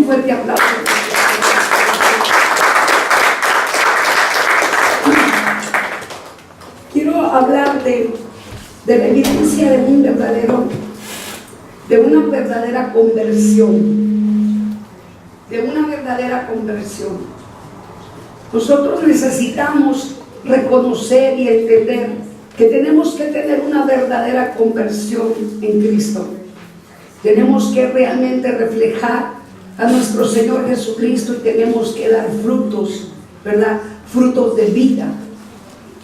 fuerte aplauso. Quiero hablar de la evidencia de una verdadera conversión. De una verdadera conversión. Nosotros necesitamos reconocer y entender que tenemos que tener una verdadera conversión en Cristo. Tenemos que realmente reflejar a nuestro Señor Jesucristo y tenemos que dar frutos, ¿verdad? Frutos de vida,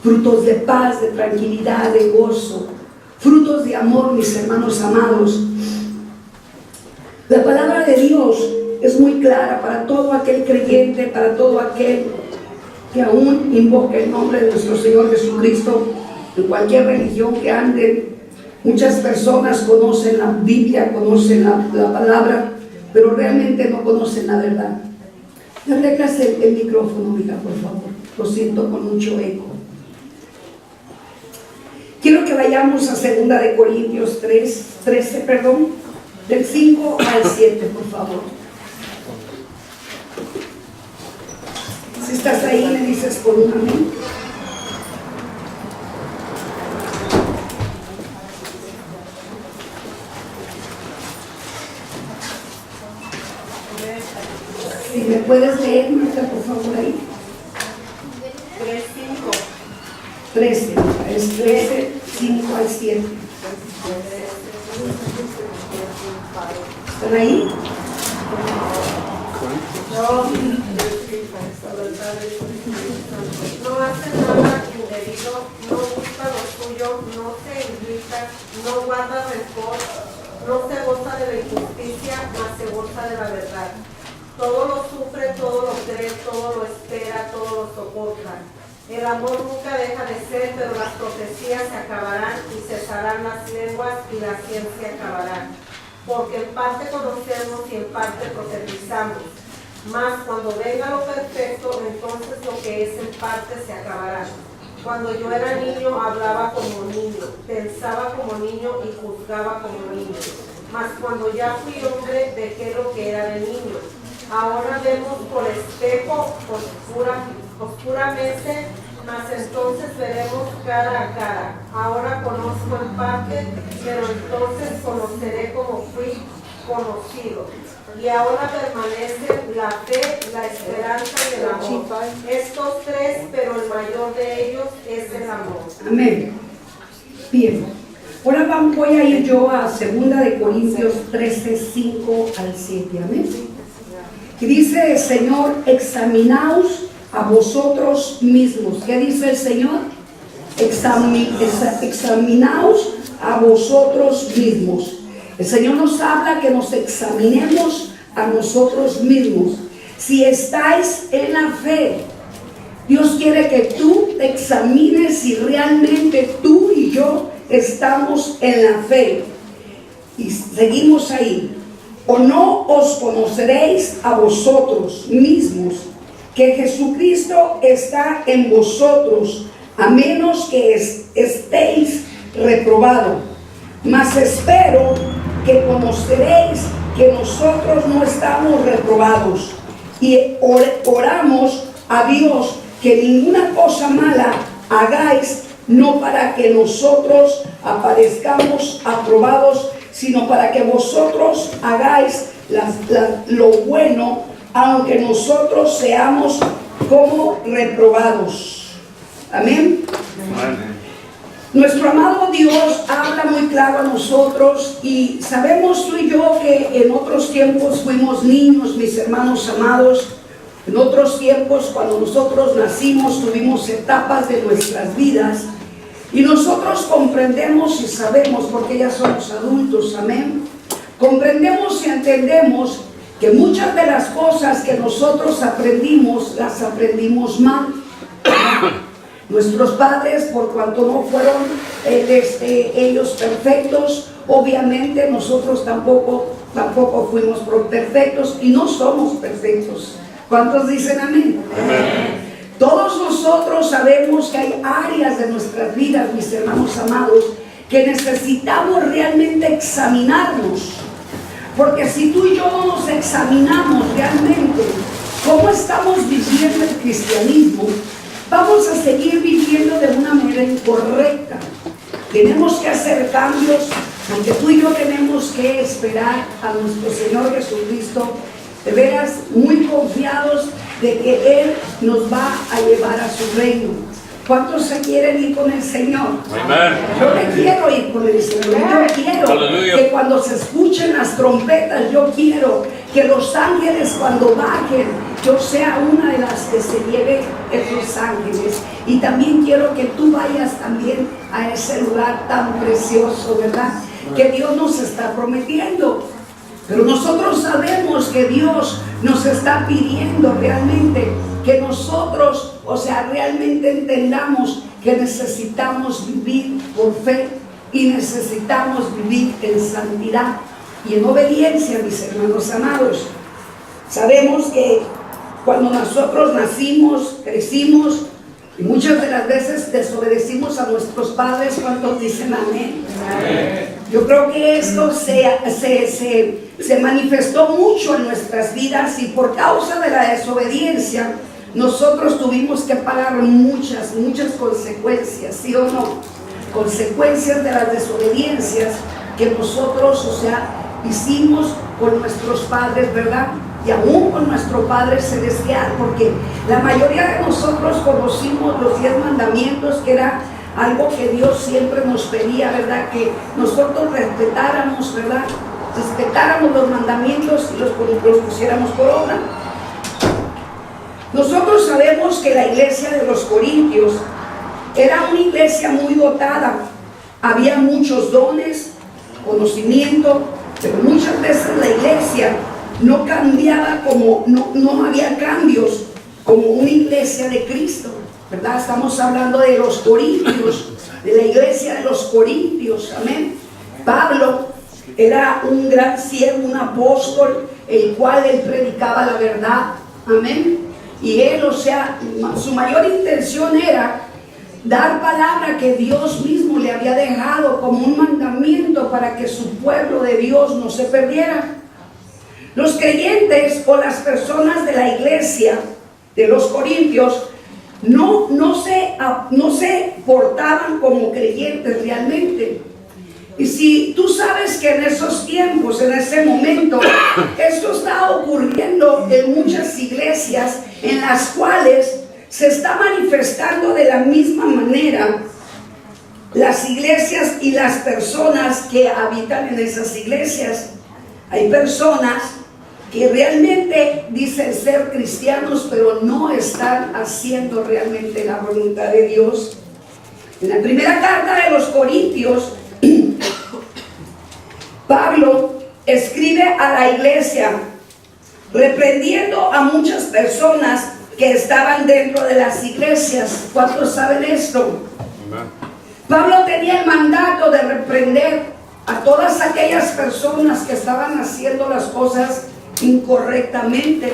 frutos de paz, de tranquilidad, de gozo, frutos de amor, mis hermanos amados. La palabra de Dios es muy clara para todo aquel creyente, para todo aquel que aún invoque el nombre de nuestro Señor Jesucristo, en cualquier religión que anden. Muchas personas conocen la Biblia, conocen la palabra, pero realmente no conocen la verdad. ¿Me arreglas el micrófono, hija, por favor? Lo siento con mucho eco. Quiero que vayamos a 2 de Corintios 13, del 5 al 7, por favor. Si estás ahí, me dices por un amén. Si me puedes leer, Marta, por favor, ahí. 13, es 13, 5 al 7. ¿Están ahí? No hace nada indebido, no busca lo suyo, no se irrita, no guarda rencor, no se goza de la injusticia, mas se goza de la verdad. Todo lo sufre, todo lo cree, todo lo espera, todo lo soporta. El amor nunca deja de ser, pero las profecías se acabarán y cesarán las lenguas y la ciencia acabará. Porque en parte conocemos y en parte profetizamos. Mas cuando venga lo perfecto, entonces lo que es en parte se acabará. Cuando yo era niño, hablaba como niño, pensaba como niño y juzgaba como niño. Mas cuando ya fui hombre, dejé lo que era de niño. Ahora vemos por espejo oscuramente, mas entonces veremos cara a cara. Ahora conozco en parte, pero entonces conoceré como fui conocido. Y ahora permanecen la fe, la esperanza y el amor. Estos tres, pero el mayor de ellos es el amor. Amén. Bien. Ahora voy a ir yo a 2 de Corintios 13, 5 al 7. Amén. Y dice el Señor: examinaos a vosotros mismos. ¿Qué dice el Señor? Examinaos a vosotros mismos. El Señor nos habla que nos examinemos a nosotros mismos. Si estáis en la fe, Dios quiere que tú te examines si realmente tú y yo estamos en la fe. Y seguimos ahí. ¿O no os conoceréis a vosotros mismos que Jesucristo está en vosotros, a menos que estéis reprobados? Mas espero que conoceréis que nosotros no estamos reprobados, y oramos a Dios que ninguna cosa mala hagáis, no para que nosotros aparezcamos aprobados, sino para que vosotros hagáis lo bueno, aunque nosotros seamos como reprobados. Amén. Amén. Nuestro amado Dios habla muy claro a nosotros, y sabemos tú y yo que en otros tiempos fuimos niños, mis hermanos amados. En otros tiempos, cuando nosotros nacimos, tuvimos etapas de nuestras vidas, y nosotros comprendemos y sabemos, porque ya somos adultos, amén, comprendemos y entendemos que muchas de las cosas que nosotros aprendimos, las aprendimos mal. Nuestros padres, por cuanto no fueron ellos perfectos, obviamente nosotros tampoco fuimos perfectos, y no somos perfectos. ¿Cuántos dicen amén? Amén. Todos nosotros sabemos que hay áreas de nuestras vidas, mis hermanos amados, que necesitamos realmente examinarnos. Porque si tú y yo no nos examinamos realmente cómo estamos viviendo el cristianismo, vamos a seguir viviendo de una manera incorrecta. Tenemos que hacer cambios, porque tú y yo tenemos que esperar a nuestro Señor Jesucristo, de veras muy confiados de que Él nos va a llevar a su reino. ¿Cuántos se quieren ir con el Señor? Amén. Yo me quiero ir con el Señor. Yo quiero Aleluya. que cuando se escuchen las trompetas, yo quiero que los ángeles cuando bajen, yo sea una de las que se lleve esos ángeles. Y también quiero que tú vayas también a ese lugar tan precioso, ¿verdad? Que Dios nos está prometiendo. Pero nosotros sabemos que Dios nos está pidiendo realmente que nosotros, o sea, realmente entendamos que necesitamos vivir por fe y necesitamos vivir en santidad y en obediencia, mis hermanos amados. Sabemos que cuando nosotros nacimos, crecimos y muchas de las veces desobedecimos a nuestros padres. ¿Cuántos dicen amén? Amén. Yo creo que esto se manifestó mucho en nuestras vidas y por causa de la desobediencia nosotros tuvimos que pagar muchas consecuencias, ¿sí o no? Consecuencias de las desobediencias que nosotros, o sea, hicimos con nuestros padres, ¿verdad? Y aún con nuestro Padre Celestial, porque la mayoría de nosotros conocimos los 10 mandamientos, que era algo que Dios siempre nos pedía, ¿verdad? Que nosotros respetáramos, ¿verdad? Respetáramos los mandamientos y los pusiéramos por obra. Nosotros sabemos que la iglesia de los Corintios era una iglesia muy dotada. Había muchos dones, conocimiento, pero muchas veces la iglesia no cambiaba, como no había cambios como una iglesia de Cristo, ¿verdad? Estamos hablando de los Corintios, de la iglesia de los Corintios, amén. Pablo era un gran siervo, un apóstol, el cual él predicaba la verdad, amén. Y él, o sea, su mayor intención era dar palabra que Dios mismo le había dejado como un mandamiento para que su pueblo de Dios no se perdiera. Los creyentes o las personas de la iglesia de los Corintios no se portaban como creyentes realmente. Y si tú sabes que en esos tiempos, en ese momento, esto está ocurriendo en muchas iglesias en las cuales se está manifestando de la misma manera las iglesias y las personas que habitan en esas iglesias. Hay personas que realmente dicen ser cristianos, pero no están haciendo realmente la voluntad de Dios. En la primera carta de los Corintios, Pablo escribe a la iglesia reprendiendo a muchas personas que estaban dentro de las iglesias. ¿Cuántos saben esto? Pablo tenía el mandato de reprender a todas aquellas personas que estaban haciendo las cosas incorrectamente.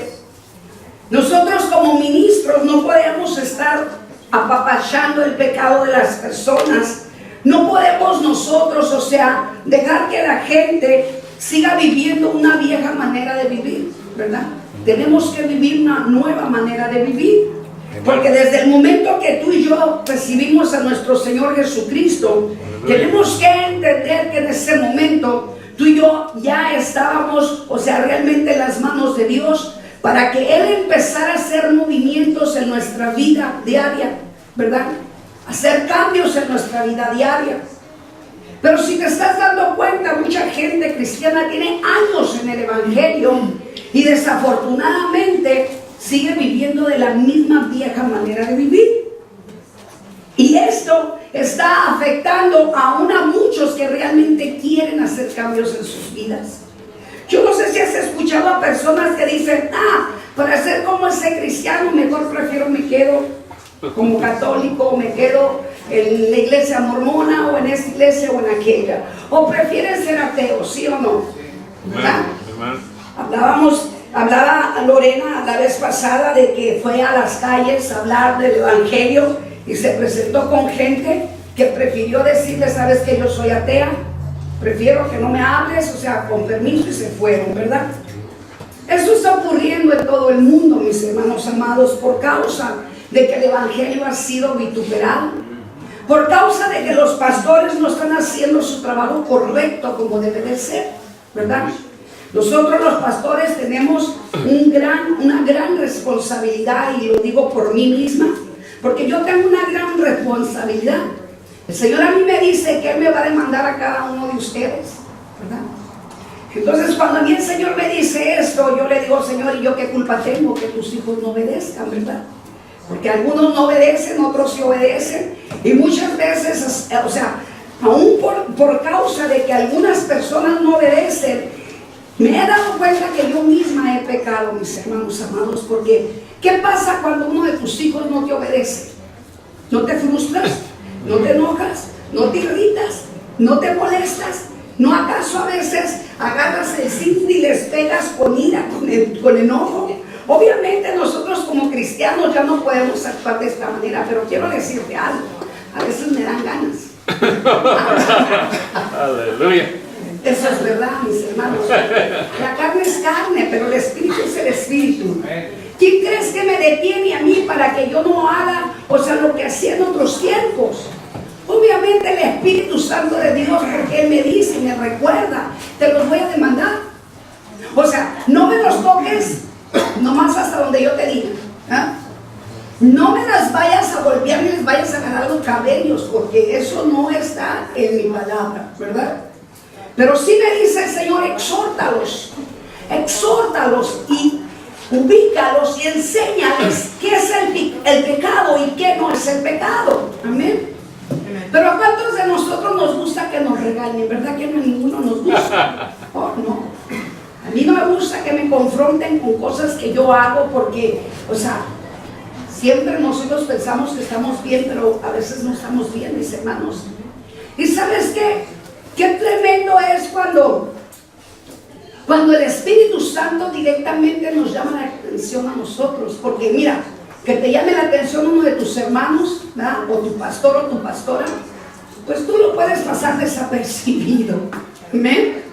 Nosotros como ministros no podemos estar apapachando el pecado de las personas. No podemos nosotros, o sea, dejar que la gente siga viviendo una vieja manera de vivir, ¿verdad? Tenemos que vivir una nueva manera de vivir. Porque desde el momento que tú y yo recibimos a nuestro Señor Jesucristo, tenemos que entender que en ese momento tú y yo ya estábamos, o sea, realmente en las manos de Dios, para que Él empezara a hacer movimientos en nuestra vida diaria, ¿verdad? Hacer cambios en nuestra vida diaria. Pero si te estás dando cuenta, mucha gente cristiana tiene años en el Evangelio y desafortunadamente sigue viviendo de la misma vieja manera de vivir. Y esto está afectando aún a muchos que realmente quieren hacer cambios en sus vidas. Yo no sé si has escuchado a personas que dicen, para ser como ese cristiano, mejor me quedo como católico, o me quedo en la iglesia mormona, o en esta iglesia o en aquella. O prefieren ser ateos, ¿sí o no? ¿Verdad? Hablaba Lorena la vez pasada de que fue a las calles a hablar del Evangelio y se presentó con gente que prefirió decirle, ¿sabes que yo soy atea? prefiero que no me hables, o sea, con permiso, y se fueron, ¿verdad? Eso está ocurriendo en todo el mundo, mis hermanos amados, por causa de que el evangelio ha sido vituperado, por causa de que los pastores no están haciendo su trabajo correcto como debe de ser, ¿verdad? Nosotros los pastores tenemos una gran responsabilidad, y lo digo por mí misma, porque yo tengo una gran responsabilidad. El Señor a mí me dice que Él me va a demandar a cada uno de ustedes, ¿verdad? Entonces cuando a mí el Señor me dice esto, yo le digo, Señor, ¿y yo qué culpa tengo que tus hijos no obedezcan, verdad? Porque algunos no obedecen, otros sí obedecen, y muchas veces, o sea, aún por causa de que algunas personas no obedecen, me he dado cuenta que yo misma he pecado, mis hermanos amados, porque ¿qué pasa cuando uno de tus hijos no te obedece? ¿No te frustras? ¿No te enojas? ¿No te irritas? ¿No te molestas? ¿No acaso a veces agarras el cinto y les pegas con ira, con enojo? Obviamente nosotros como cristianos ya no podemos actuar de esta manera, pero quiero decirte algo, a veces me dan ganas. Aleluya. Eso es verdad, mis hermanos. La carne es carne, pero el espíritu es el espíritu. ¿Quién crees que me detiene a mí para que yo no haga, o sea, lo que hacía en otros tiempos? Obviamente el Espíritu Santo de Dios, porque Él me dice y me recuerda, te los voy a demandar. O sea, no me los toques nomás hasta donde yo te diga, ¿eh? No me las vayas a golpear ni les vayas a agarrar los cabellos, porque eso no está en mi palabra, ¿verdad? Pero sí me dice el Señor, exhórtalos y ubícalos y enséñales qué es el pecado y qué no es el pecado. Amén. Pero a cuántos de nosotros nos gusta que nos regañen, ¿verdad? Que no, a ninguno nos gusta. Oh, no. A mí no me gusta que me confronten con cosas que yo hago, porque, o sea, siempre nosotros pensamos que estamos bien, pero a veces no estamos bien, mis hermanos. ¿Y sabes qué? Qué tremendo es cuando el Espíritu Santo directamente nos llama la atención a nosotros. Porque mira, que te llame la atención uno de tus hermanos, ¿verdad? O tu pastor o tu pastora, pues tú lo puedes pasar desapercibido. ¿Amén?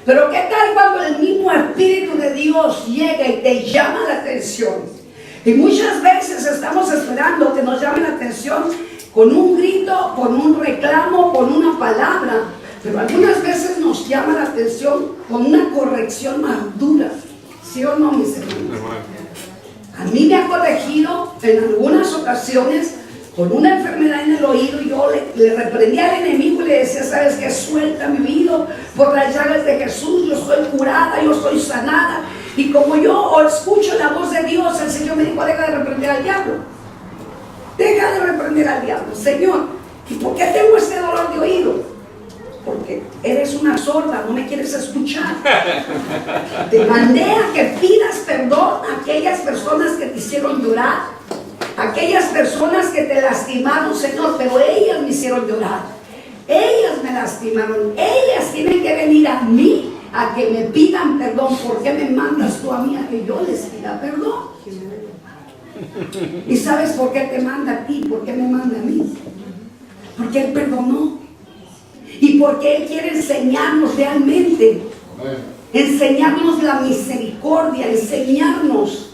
Pero ¿qué tal cuando el mismo Espíritu de Dios llega y te llama la atención? Y muchas veces estamos esperando que nos llame la atención con un grito, con un reclamo, con una palabra. Pero algunas veces nos llama la atención con una corrección más dura. ¿Sí o no, mis hermanos? A mí me ha corregido en algunas ocasiones con una enfermedad en el oído, y yo le reprendía al enemigo y le decía, ¿sabes qué? Suelta mi oído, por las llagas de Jesús, yo estoy curada, yo estoy sanada. Y como yo escucho la voz de Dios, el Señor me dijo, deja de reprender al diablo. Deja de reprender al diablo. Señor, ¿y por qué tengo este dolor de oído? Porque eres una sorda, no me quieres escuchar. Te mandé a que pidas perdón a aquellas personas que te hicieron llorar, aquellas personas que te lastimaron, Señor, pero ellas me hicieron llorar, ellas me lastimaron, ellas tienen que venir a mí a que me pidan perdón. ¿Por qué me mandas tú a mí a que yo les pida perdón? ¿Y sabes por qué te manda a ti? ¿Por qué me manda a mí? Porque Él perdonó. Y porque Él quiere enseñarnos realmente, enseñarnos la misericordia, enseñarnos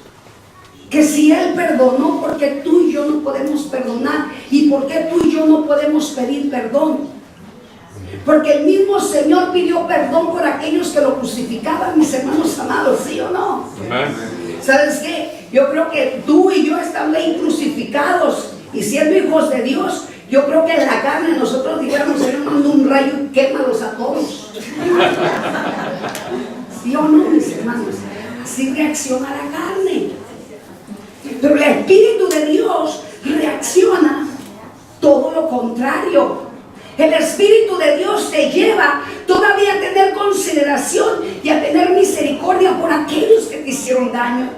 que si Él perdonó, ¿por qué tú y yo no podemos perdonar? ¿Y por qué tú y yo no podemos pedir perdón? Porque el mismo Señor pidió perdón por aquellos que lo crucificaban, mis hermanos amados, ¿sí o no? ¿Sabes qué? Yo creo que tú y yo estamos ahí crucificados y siendo hijos de Dios. Yo creo que en la carne nosotros dijéramos, Señor, manda un rayo y quémalos a todos. ¿Sí o no, mis hermanos? Así reacciona la carne. Pero el Espíritu de Dios reacciona todo lo contrario. El Espíritu de Dios te lleva todavía a tener consideración y a tener misericordia por aquellos que te hicieron daño.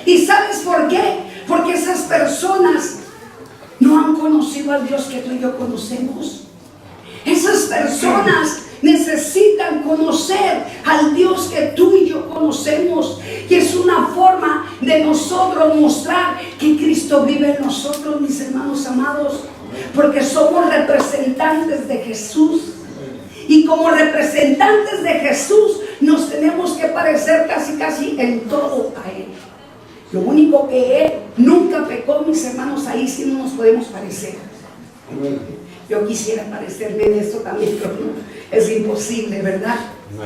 ¿Y sabes por qué? Porque esas personas no han conocido al Dios que tú y yo conocemos. Esas personas necesitan conocer al Dios que tú y yo conocemos, que es una forma de nosotros mostrar que Cristo vive en nosotros, mis hermanos amados, porque somos representantes de Jesús. Y como representantes de Jesús nos tenemos que parecer casi en todo a Él. Lo único que Él nunca pecó, mis hermanos, ahí sí no nos podemos parecer. Yo quisiera parecerme en esto también, pero no, es imposible, ¿verdad?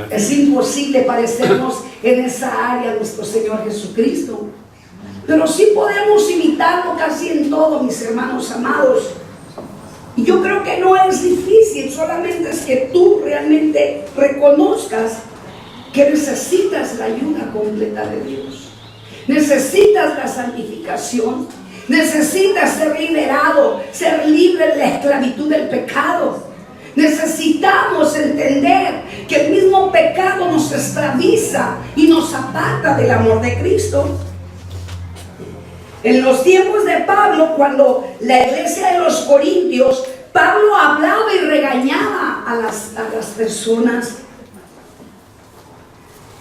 Es imposible parecernos en esa área de nuestro Señor Jesucristo. Pero sí podemos imitarlo casi en todo, mis hermanos amados. Y yo creo que no es difícil, solamente es que tú realmente reconozcas que necesitas la ayuda completa de Dios. Necesitas la santificación. Necesitas ser liberado, ser libre de la esclavitud del pecado. Necesitamos entender que el mismo pecado nos esclaviza y nos aparta del amor de Cristo. En los tiempos de Pablo, cuando la iglesia de los Corintios, Pablo hablaba y regañaba a las personas.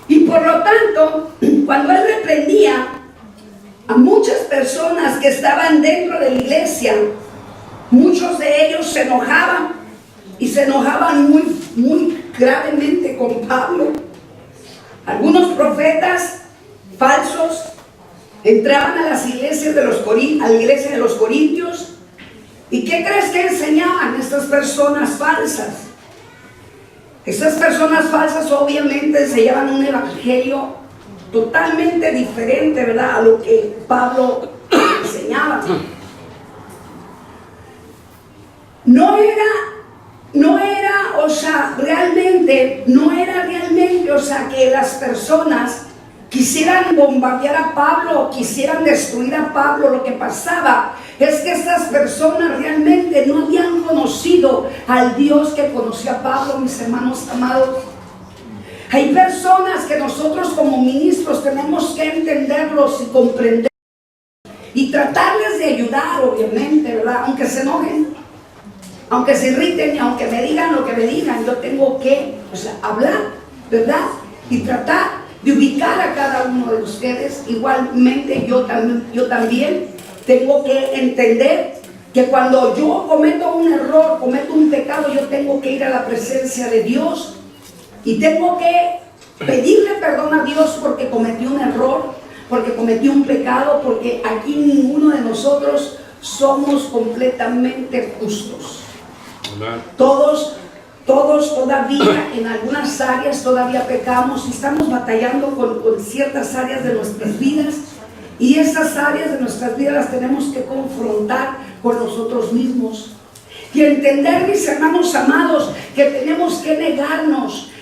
Y por lo tanto, cuando él reprendía a muchas personas que estaban dentro de la iglesia, muchos de ellos se enojaban y se enojaban muy gravemente con Pablo. Algunos profetas falsos entraban a las iglesias de a la iglesia de los Corintios. ¿Y qué crees que enseñaban estas personas falsas? Estas personas falsas obviamente enseñaban un evangelio totalmente diferente, ¿verdad?, a lo que Pablo enseñaba. No era realmente, o sea, que las personas quisieran bombardear a Pablo o quisieran destruir a Pablo. Lo que pasaba es que estas personas realmente no habían conocido al Dios que conoció a Pablo, mis hermanos amados. Hay personas que nosotros como ministros tenemos que entenderlos y comprender y tratarles de ayudar, obviamente, ¿verdad? Aunque se enojen, aunque se irriten y aunque me digan lo que me digan, yo tengo que, hablar, ¿verdad? Y tratar de ubicar a cada uno de ustedes. Igualmente yo también tengo que entender que cuando yo cometo un error, cometo un pecado, yo tengo que ir a la presencia de Dios y tengo que pedirle perdón a Dios porque cometí un error, porque cometí un pecado, porque aquí ninguno de nosotros somos completamente justos. Todos todavía en algunas áreas todavía pecamos y estamos batallando con ciertas áreas de nuestras vidas, y esas áreas de nuestras vidas las tenemos que confrontar con nosotros mismos y entender, mis hermanos amados, que tenemos que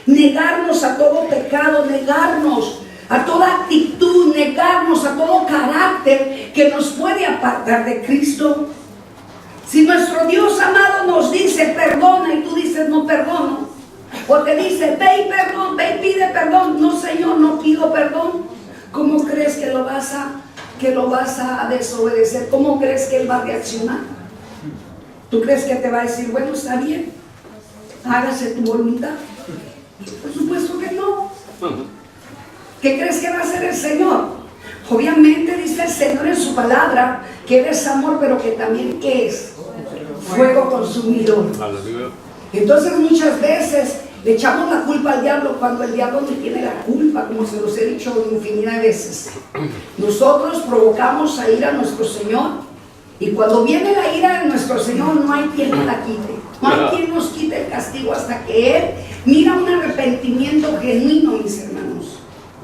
negarnos a todo pecado, negarnos a toda actitud, negarnos a todo carácter que nos puede apartar de Cristo. Si nuestro Dios amado nos dice perdona y tú dices no perdono, o te dice ve y pide perdón, no Señor, no pido perdón, ¿cómo crees que lo vas a desobedecer? ¿Cómo crees que Él va a reaccionar? ¿Tú crees que te va a decir bueno, está bien, hágase tu voluntad? Por supuesto que no. ¿Qué crees que va a hacer el Señor? Obviamente dice el Señor en su palabra que Él es amor, pero que también es fuego consumidor. Entonces muchas veces le echamos la culpa al diablo cuando el diablo no tiene la culpa, como se los he dicho infinidad de veces. Nosotros provocamos a ira a nuestro Señor, y cuando viene la ira de nuestro Señor no hay quien nos la quite, no hay quien nos quite el castigo hasta que Él mira un arrepentimiento genuino, mis hermanos.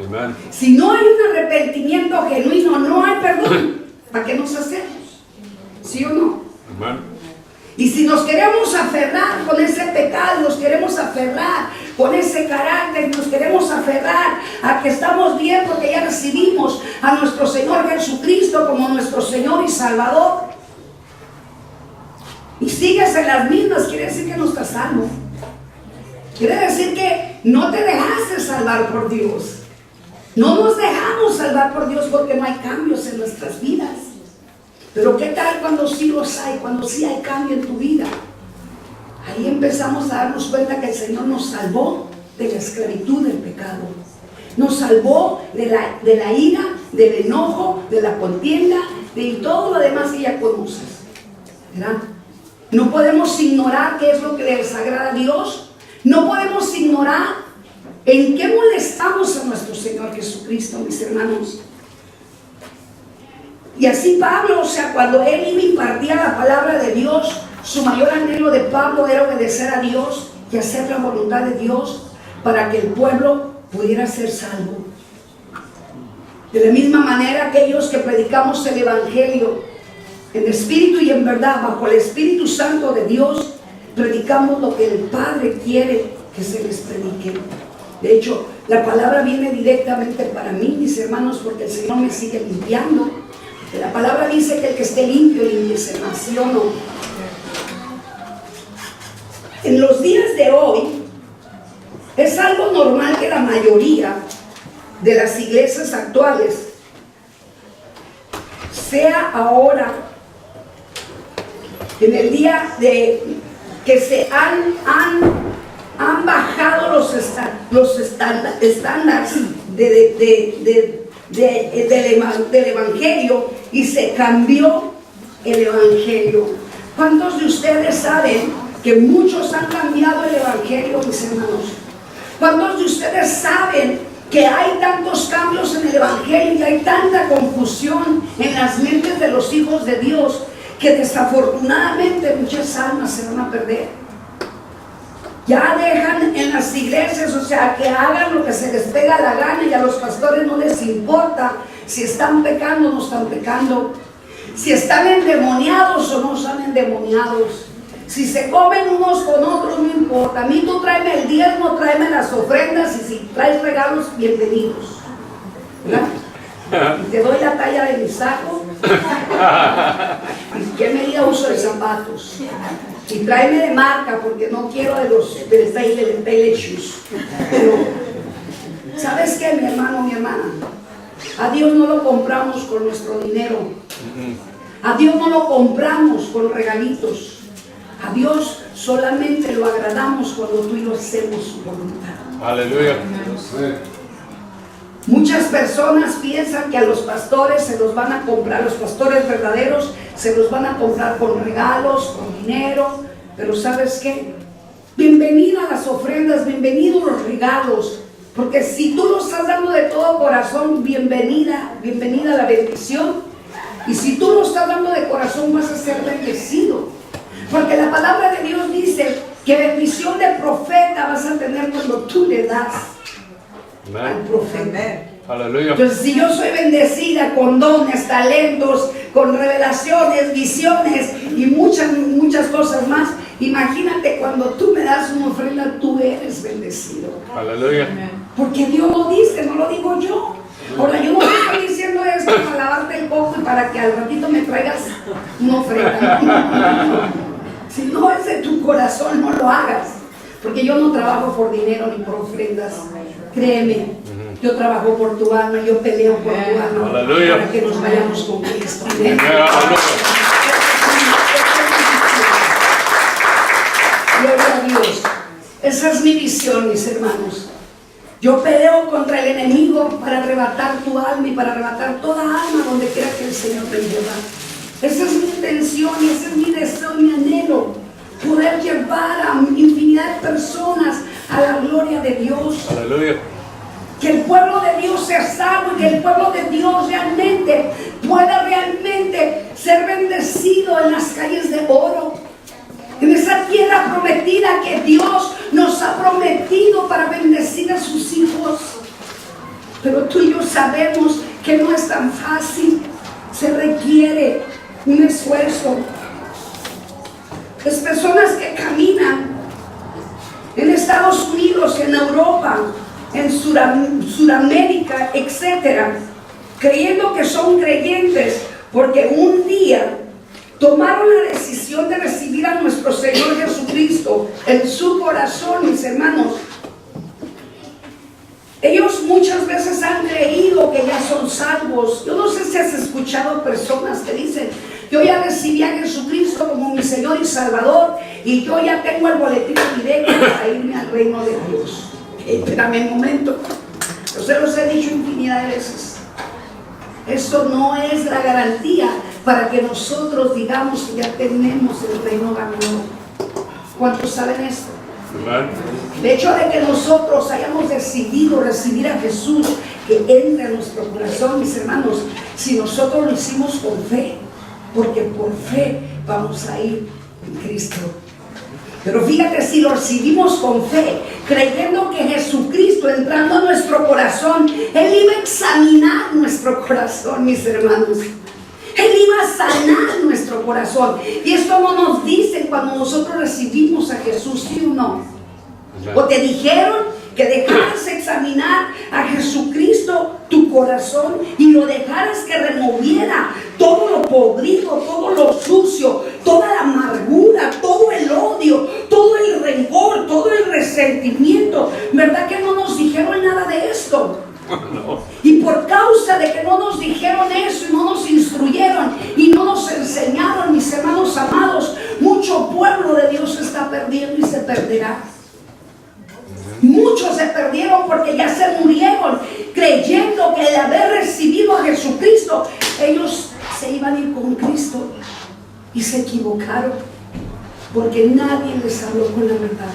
Amen. Si no hay un arrepentimiento genuino, no hay perdón. ¿Para qué nos hacemos? ¿Sí o no? Amen. Y si nos queremos aferrar con ese pecado, nos queremos aferrar con ese carácter, nos queremos aferrar a que estamos bien porque ya recibimos a nuestro Señor Jesucristo como nuestro Señor y Salvador, y sigues en las mismas, quiere decir que no estás salvo. Quiere decir que no te dejaste salvar por Dios. No nos dejamos salvar por Dios porque no hay cambios en nuestras vidas. Pero ¿qué tal cuando sí los hay? Cuando sí hay cambio en tu vida. Ahí empezamos a darnos cuenta que el Señor nos salvó de la esclavitud del pecado. Nos salvó de la ira, del enojo, de la contienda, de todo lo demás que ya conoces, ¿verdad? No podemos ignorar qué es lo que le desagrada a Dios. No podemos ignorar en qué molestamos a nuestro Señor Jesucristo, mis hermanos. Y así Pablo, o sea, cuando él iba a impartir la palabra de Dios, su mayor anhelo de Pablo era obedecer a Dios y hacer la voluntad de Dios para que el pueblo pudiera ser salvo. De la misma manera, aquellos que predicamos el Evangelio en espíritu y en verdad, bajo el Espíritu Santo de Dios, predicamos lo que el Padre quiere que se les predique. De hecho, la palabra viene directamente para mí, mis hermanos, porque el Señor me sigue limpiando. La palabra dice que el que esté limpio, límpiese más, ¿sí o no? En los días de hoy, es algo normal que la mayoría de las iglesias actuales, sea ahora, en el día de que se han bajado los estándares del Evangelio y se cambió el Evangelio. ¿Cuántos de ustedes saben que muchos han cambiado el Evangelio, mis hermanos? ¿Cuántos de ustedes saben que hay tantos cambios en el Evangelio y hay tanta confusión en las mentes de los hijos de Dios que desafortunadamente muchas almas se van a perder? Ya dejan en las iglesias, o sea, que hagan lo que se les pega la gana y a los pastores no les importa si están pecando o no están pecando, si están endemoniados o no están endemoniados, si se comen unos con otros, no importa. A mí tú tráeme el diezmo, tráeme las ofrendas y si traes regalos, bienvenidos, ¿verdad? Y te doy la talla de mi saco y qué medida uso de zapatos. Y tráeme de marca porque no quiero de los del Taylor Shoes. Pero, ¿sabes qué, mi hermano, mi hermana? A Dios no lo compramos con nuestro dinero. A Dios no lo compramos con regalitos. A Dios solamente lo agradamos cuando tú y yo hacemos su voluntad. Aleluya. Muchas personas piensan que a los pastores se los van a comprar, los pastores verdaderos se los van a comprar con regalos, con dinero, pero ¿sabes qué? Bienvenida a las ofrendas, bienvenidos los regalos, porque si tú lo estás dando de todo corazón, bienvenida a la bendición, y si tú lo estás dando de corazón vas a ser bendecido, porque la palabra de Dios dice que bendición de profeta vas a tener cuando tú le das al profeta. Aleluya. Entonces, si yo soy bendecida con dones, talentos, con revelaciones, visiones y muchas cosas más, imagínate cuando tú me das una ofrenda, tú eres bendecido. Aleluya. Porque Dios lo dice, no lo digo yo. Ahora, yo no te estoy diciendo esto para lavarte el coco y para que al ratito me traigas una ofrenda. Si no es de tu corazón, no lo hagas. Porque yo no trabajo por dinero ni por ofrendas. Créeme, yo trabajo por tu alma, yo peleo por tu alma. Aleluya. Para que nos vayamos con Cristo. Amén. Gloria a Dios. Esa es mi visión, mis hermanos. Yo peleo contra el enemigo para arrebatar tu alma y para arrebatar toda alma donde quiera que el Señor te lleva. Esa es mi intención y ese es mi deseo y mi anhelo. Poder llevar a infinidad de personas a la gloria de Dios. Aleluya. Que el pueblo de Dios sea salvo y que el pueblo de Dios realmente pueda ser bendecido en las calles de oro. En esa tierra prometida que Dios nos ha prometido para bendecir a sus hijos. Pero tú y yo sabemos que no es tan fácil. Se requiere un esfuerzo. Las personas que caminan en Estados Unidos, en Europa, en Sudamérica, etcétera, creyendo que son creyentes porque un día tomaron la decisión de recibir a nuestro Señor Jesucristo en su corazón, mis hermanos. Ellos muchas veces han creído que ya son salvos. Yo no sé si has escuchado personas que dicen: yo ya recibí a Jesucristo como mi Señor y Salvador y yo ya tengo el boletín directo para irme al reino de Dios. Espérame un momento. Yo se los he dicho infinidad de veces. Eso no es la garantía para que nosotros digamos que ya tenemos el reino ganado. ¿Cuántos saben esto? El hecho de que nosotros hayamos decidido recibir a Jesús, que entre a nuestro corazón, mis hermanos, si nosotros lo hicimos con fe, porque por fe vamos a ir en Cristo. Pero fíjate, si lo recibimos con fe, creyendo que Jesucristo entrando a nuestro corazón, Él iba a examinar nuestro corazón, mis hermanos. Él iba a sanar nuestro corazón. Y esto no nos dicen cuando nosotros recibimos a Jesús, ¿sí o no? O te dijeron que dejaras examinar a Jesucristo tu corazón y lo dejaras que removiera todo lo podrido, todo lo sucio, toda la amargura, todo el odio, todo el rencor, todo el resentimiento. ¿Verdad que no nos dijeron nada de esto? No. Y por causa de que no nos dijeron eso y no nos instruyeron y no nos enseñaron, mis hermanos amados, mucho pueblo de Dios se está perdiendo y se perderá. Muchos se perdieron porque ya se murieron creyendo que al haber recibido a Jesucristo ellos se iban a ir con Cristo, y se equivocaron porque nadie les habló con la verdad,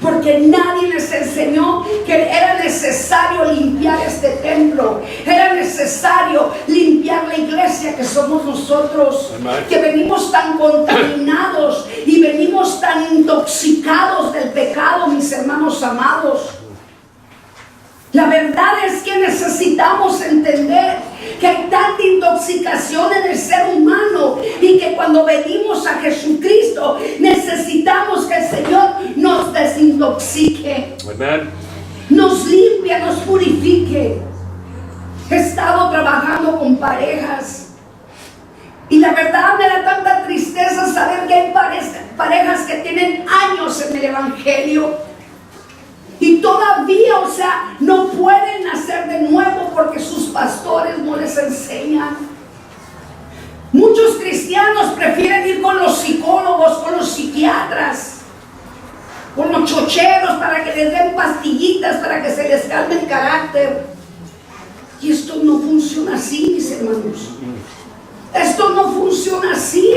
porque nadie les enseñó que era necesario limpiar este templo, era necesario limpiar la iglesia que somos nosotros, que venimos tan contaminados y venimos tan intoxicados del pecado, mis hermanos amados. La verdad es que necesitamos entender que hay tanta intoxicación en el ser humano y que cuando venimos a Jesucristo necesitamos que el Señor nos desintoxique, nos limpie, nos purifique. He estado trabajando con parejas y la verdad me da tanta tristeza saber que hay parejas que tienen años en el Evangelio y todavía, no pueden nacer de nuevo porque sus pastores no les enseñan. Muchos cristianos prefieren ir con los psicólogos, con los psiquiatras, con los chocheros para que les den pastillitas, para que se les calme el carácter. Y esto no funciona así, mis hermanos. Esto no funciona así.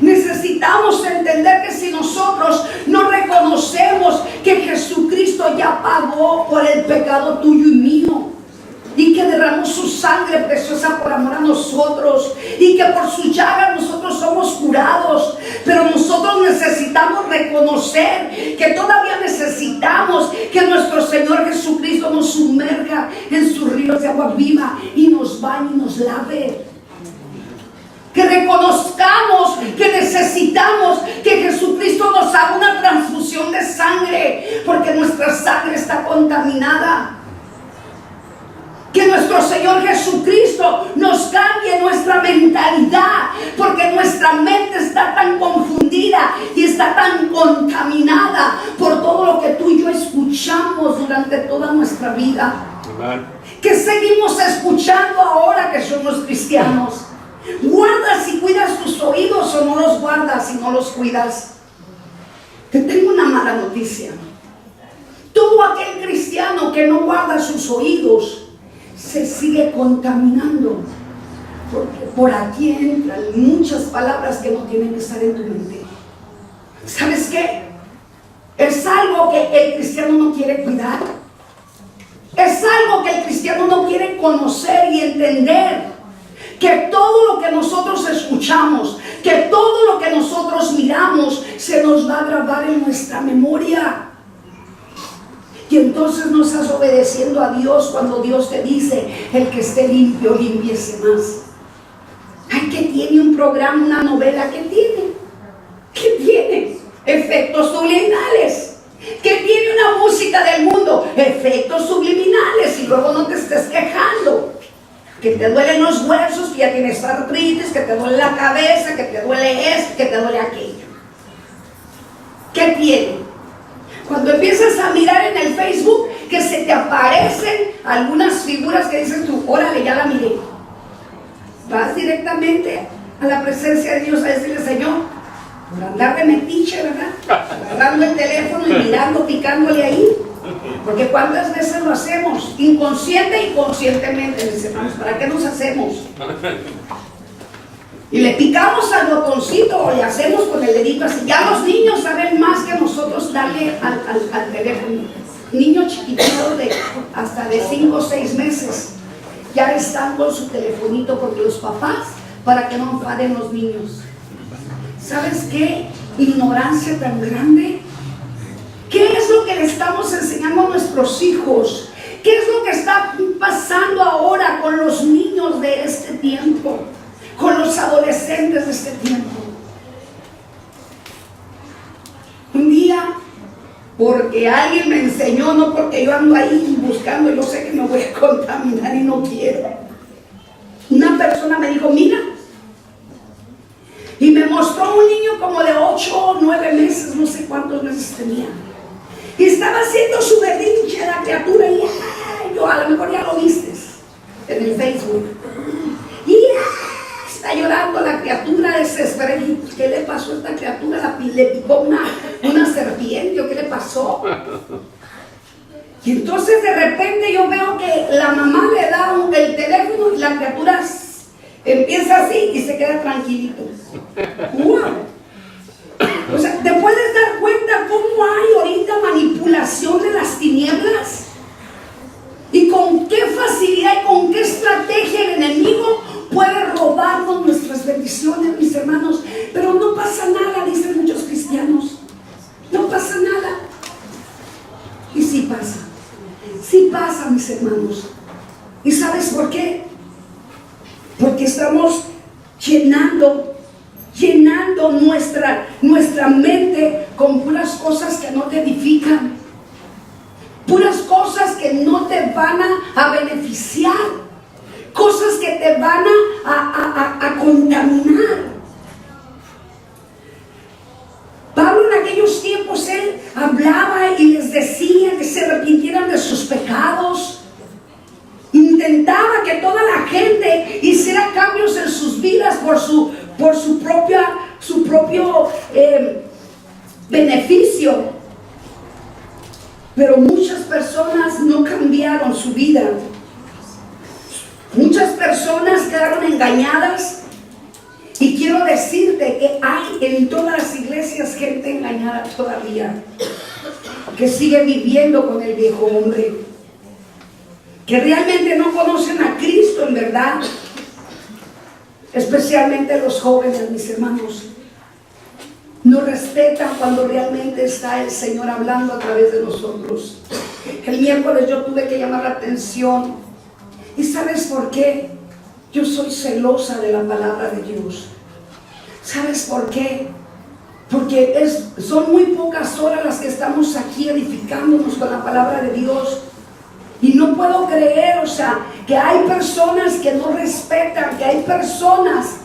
Necesitamos entender que si nosotros no reconocemos que Jesucristo ya pagó por el pecado tuyo y mío, y que derramó su sangre preciosa por amor a nosotros, y que por su llaga nosotros somos curados, pero nosotros necesitamos reconocer que todavía necesitamos que nuestro Señor Jesucristo nos sumerja en sus ríos de agua viva y nos bañe y nos lave. Que reconozcamos que necesitamos que Jesucristo nos haga una transfusión de sangre, porque nuestra sangre está contaminada. Que nuestro Señor Jesucristo nos cambie nuestra mentalidad, porque nuestra mente está tan confundida y está tan contaminada por todo lo que tú y yo escuchamos durante toda nuestra vida. Que seguimos escuchando ahora que somos cristianos. ¿Guardas y cuidas tus oídos o no los guardas y no los cuidas? Te tengo una mala noticia. Todo aquel cristiano que no guarda sus oídos se sigue contaminando, porque por aquí entran muchas palabras que no tienen que estar en tu mente. ¿Sabes qué? Es algo que el cristiano no quiere cuidar. Es algo que el cristiano no quiere conocer y entender. Que todo lo que nosotros escuchamos, que todo lo que nosotros miramos, se nos va a grabar en nuestra memoria. Y entonces no estás obedeciendo a Dios cuando Dios te dice: el que esté limpio, límpiese más. Ay, ¿qué tiene un programa, una novela? ¿Qué tiene? ¿Qué tiene? Efectos subliminales. ¿Qué tiene una música del mundo? Efectos subliminales. Y luego no te estés quejando. Que te duelen los huesos, que ya tienes artritis, que te duele la cabeza, que te duele esto, que te duele aquello. ¿Qué tiene? Cuando empiezas a mirar en el Facebook que se te aparecen algunas figuras que dices tú: órale, ya la miré. Vas directamente a la presencia de Dios a decirle: Señor, por andar de metiche, ¿verdad? Agarrando el teléfono y mirando, picándole ahí. Porque cuántas veces lo hacemos, inconsciente y conscientemente, mis hermanos. ¿Para qué nos hacemos? Y le picamos al botoncito o le hacemos con el dedito así. Ya los niños saben más que nosotros darle al teléfono. Niños chiquititos de hasta de 5 o 6 meses ya están con su telefonito porque los papás, para que no enfaden los niños. ¿Sabes qué ignorancia tan grande? ¿Qué es lo que le estamos enseñando a nuestros hijos? ¿Qué es lo que está pasando ahora con los niños de este tiempo? Con los adolescentes de este tiempo. Un día, porque alguien me enseñó, no porque yo ando ahí buscando, yo sé que me voy a contaminar y no quiero. Una persona me dijo, mira, y me mostró un niño como de 8 o 9 meses, no sé cuántos meses tenía. Y estaba haciendo su berrinche la criatura y yo, a lo mejor ya lo viste en el Facebook. Y está llorando la criatura desesperada. ¿Qué le pasó a esta criatura? ¿Le picó una serpiente o qué le pasó? Y entonces de repente yo veo que la mamá le da el teléfono y la criatura empieza así y se queda tranquilito. ¡Wow! O sea, ¿te puedes dar cuenta cómo hay ahorita manipulación de las tinieblas? Y con qué facilidad y con qué estrategia el enemigo puede robarnos nuestras bendiciones, mis hermanos. Pero no pasa nada, dicen muchos cristianos. No pasa nada. Y sí pasa, mis hermanos. ¿Y sabes por qué? Porque estamos llenando nuestra mente con puras cosas que no te edifican, puras cosas que no te van a beneficiar, cosas que te van a contaminar. Pablo en aquellos tiempos, él hablaba y les decía que se arrepintieran de sus pecados. Intentaba que toda la gente hiciera cambios en sus vidas por su propio beneficio. Pero muchas personas no cambiaron su vida. Muchas personas quedaron engañadas. Y quiero decirte que hay en todas las iglesias gente engañada todavía, que sigue viviendo con el viejo hombre, que realmente no conocen a Cristo en verdad. Especialmente los jóvenes, mis hermanos, no respetan cuando realmente está el Señor hablando a través de nosotros. El miércoles yo tuve que llamar la atención. ¿Y sabes por qué? Yo soy celosa de la palabra de Dios. ¿Sabes por qué? Porque son muy pocas horas las que estamos aquí edificándonos con la palabra de Dios. Y no puedo creer, que hay personas que no respetan, que hay personas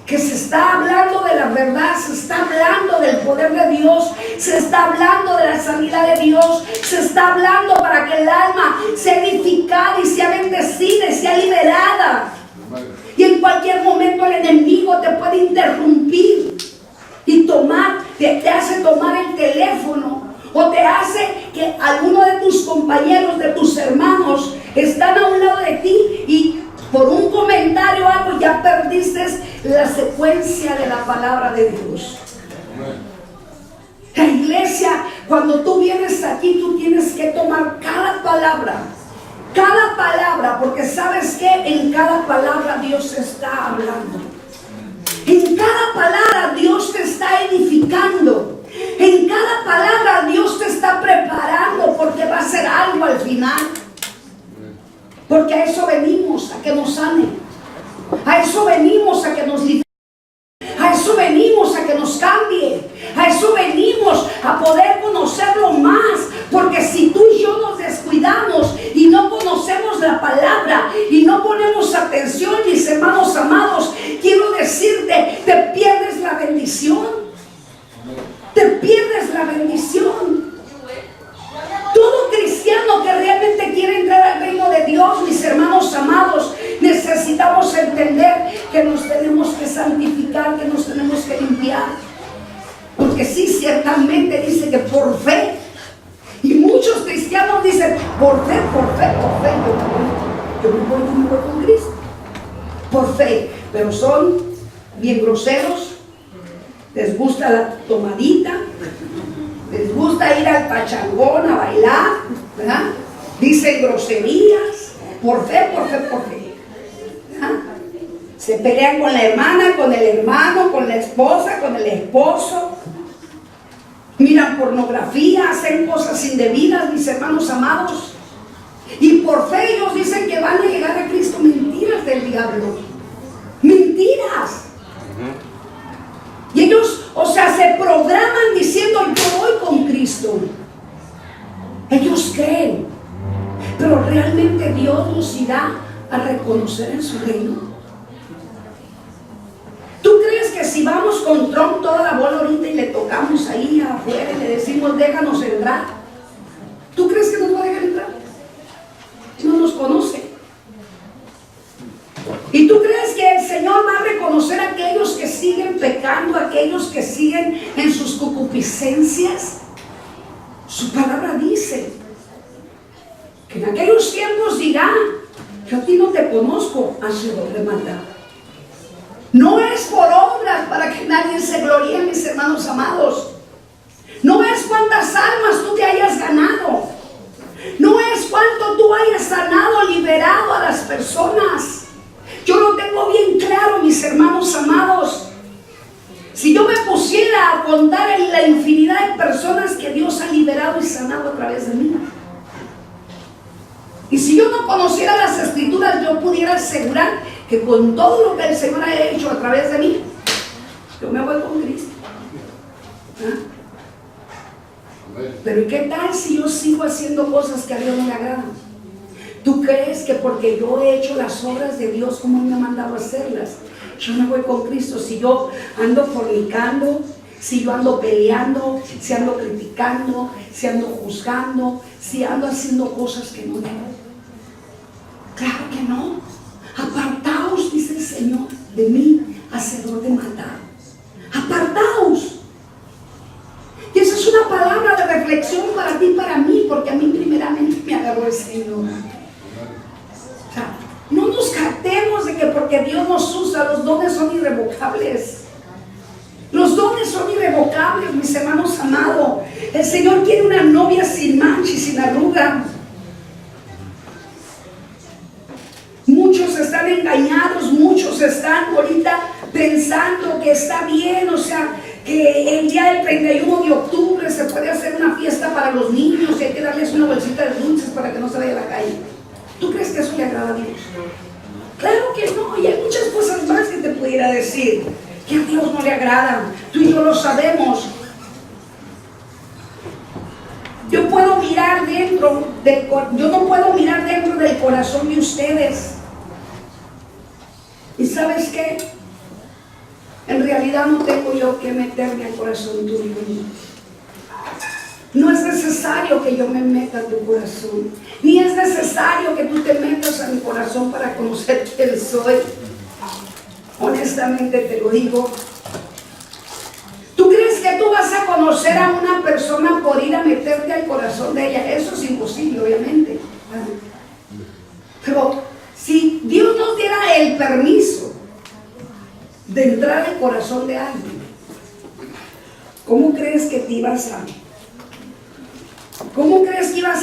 que se está hablando de la verdad, se está hablando del poder de Dios, se está hablando de la sanidad de Dios, se está hablando para que el alma sea edificada y sea bendecida y sea liberada. Y en cualquier momento el enemigo te puede interrumpir y te hace tomar el teléfono, o te hace que alguno de tus compañeros, de tus hermanos, están a un lado de ti y por un comentario o algo ya perdiste la secuencia de la palabra de Dios. La iglesia, cuando tú vienes aquí, tú tienes que tomar cada palabra, porque sabes que en cada palabra Dios está hablando. En cada palabra Dios te está edificando. En cada palabra Dios te está preparando, porque va a ser algo al final. Porque a eso venimos, a que nos sane. A eso venimos, a que nos libere. A eso venimos, a que nos cambie. A eso venimos, a poder conocerlo más. Porque si tú y yo nos descuidamos y no conocemos la palabra y no ponemos atención, mis hermanos amados, quiero decirte, te pierdes la bendición. Te pierdes la bendición. Todo cristiano que realmente quiere entrar al reino de Dios, mis hermanos amados, necesitamos entender que nos tenemos que santificar, que nos tenemos que limpiar. Porque sí, ciertamente dice que por fe. Y muchos cristianos dicen, por fe, yo me voy con Cristo. Por fe. Pero son bien groseros, les gusta la tomadita, les gusta ir al pachangón a bailar, ¿verdad? Dicen groserías, por fe, ¿verdad? Se pelean con la hermana, con el hermano, con la esposa, con el esposo. Miran pornografía, hacen cosas indebidas, mis hermanos amados. Y por fe ellos dicen que van a llegar a Cristo. Mentiras del diablo. Mentiras. Y ellos, se programan diciendo, yo voy con Cristo. Ellos creen. Pero realmente Dios nos irá a reconocer en su reino. ¿Tú crees que si vamos con Trump toda la bola ahorita y le tocamos ahí afuera y le decimos déjanos entrar, tú crees que nos va a dejar entrar? No nos conoce. ¿Y tú crees que el Señor va a reconocer a aquellos que siguen pecando, a aquellos que siguen en sus concupiscencias? Su palabra dice que en aquellos tiempos dirá, yo a ti no te conozco, hacedor de maldad. No es por obras para que nadie se gloríe, mis hermanos amados. No es cuántas almas tú te hayas ganado. No es cuánto tú hayas sanado, liberado a las personas. Yo lo tengo bien claro, mis hermanos amados. Si yo me pusiera a contar en la infinidad de personas que Dios ha liberado y sanado a través de mí, y si yo no conociera las Escrituras, yo pudiera asegurar que con todo lo que el Señor ha hecho a través de mí, yo me voy con Cristo. ¿Ah? Pero ¿y qué tal si yo sigo haciendo cosas que a Dios no le agradan? ¿Tú crees que porque yo he hecho las obras de Dios como Él me ha mandado a hacerlas, yo me voy con Cristo? Si yo ando fornicando, si yo ando peleando, si ando criticando, si ando juzgando, si ando haciendo cosas que no debo. Claro que no. Apartaos, dice el Señor, de mí, hacedor de maldad. Apartaos. Y esa es una palabra de reflexión para ti y para mí, porque a mí primeramente me agarró el Señor. O sea, no nos jactemos de que porque Dios nos usa, los dones son irrevocables. Los dones son irrevocables, mis hermanos amados. El Señor quiere una novia sin mancha y sin arruga. Muchos están engañados, muchos están ahorita pensando que está bien, que el día del 31 de octubre se puede hacer una fiesta para los niños y hay que darles una bolsita de dulces para que no se vaya a la calle. ¿Tú crees que eso le agrada a Dios? Claro que no, y hay muchas cosas más que te pudiera decir que a Dios no le agradan. Tú y yo lo sabemos. Yo no puedo mirar dentro del corazón de ustedes. ¿Y sabes qué? En realidad no tengo yo que meterme al corazón tuyo. No es necesario que yo me meta a tu corazón, ni es necesario que tú te metas a mi corazón para conocer quién soy. Honestamente te lo digo. ¿Tú crees que tú vas a conocer a una persona por ir a meterte al corazón de ella? Eso es imposible, obviamente. Pero si Dios nos diera el permiso de entrar al corazón de alguien, ¿cómo crees que ibas a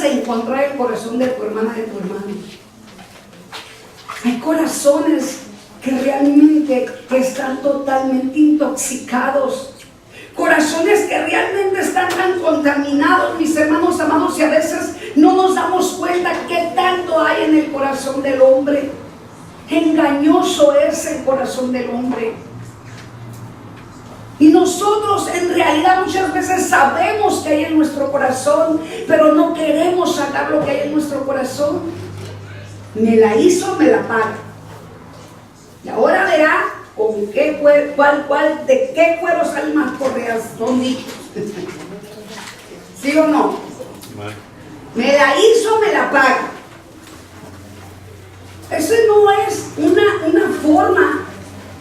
encontrar el corazón de tu hermana, de tu hermano? Hay corazones que realmente están totalmente intoxicados, corazones que realmente están tan contaminados, mis hermanos amados, y a veces no nos damos cuenta qué tanto hay en el corazón del hombre. Engañoso es el corazón del hombre. Y nosotros en realidad muchas veces sabemos que hay en nuestro corazón, pero no queremos sacar lo que hay en nuestro corazón. Me la hizo, me la paga. Y ahora verá con qué de qué cuero salen más correas, son dichos. ¿Sí o no? Me la hizo, me la paga. Eso no es una forma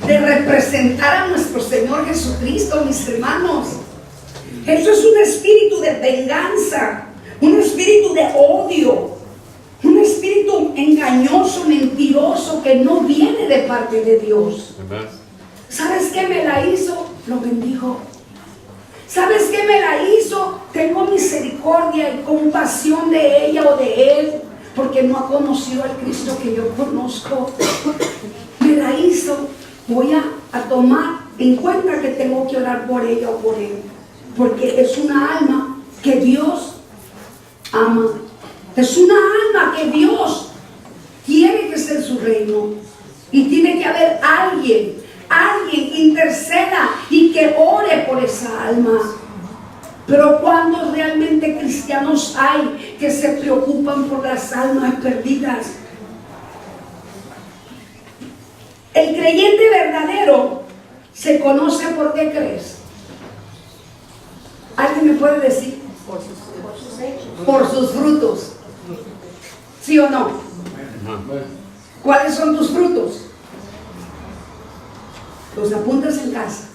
de representar a nuestro Señor Jesucristo, mis hermanos. Eso es un espíritu de venganza, un espíritu de odio, un espíritu engañoso, mentiroso, que no viene de parte de Dios. ¿Sabes qué me la hizo? Lo bendijo. ¿Sabes qué me la hizo? Tengo misericordia y compasión de ella o de él, porque no ha conocido al Cristo que yo conozco. Me la hizo. Voy a tomar en cuenta que tengo que orar por ella o por él, porque es una alma que Dios ama. Es una alma que Dios quiere que esté en su reino. Y tiene que haber alguien que interceda y que ore por esa alma. Pero ¿cuántos realmente cristianos hay que se preocupan por las almas perdidas? El creyente verdadero se conoce por qué crees. ¿Alguien me puede decir? Por sus frutos. ¿Sí o no? ¿Cuáles son tus frutos? Los apuntas en casa.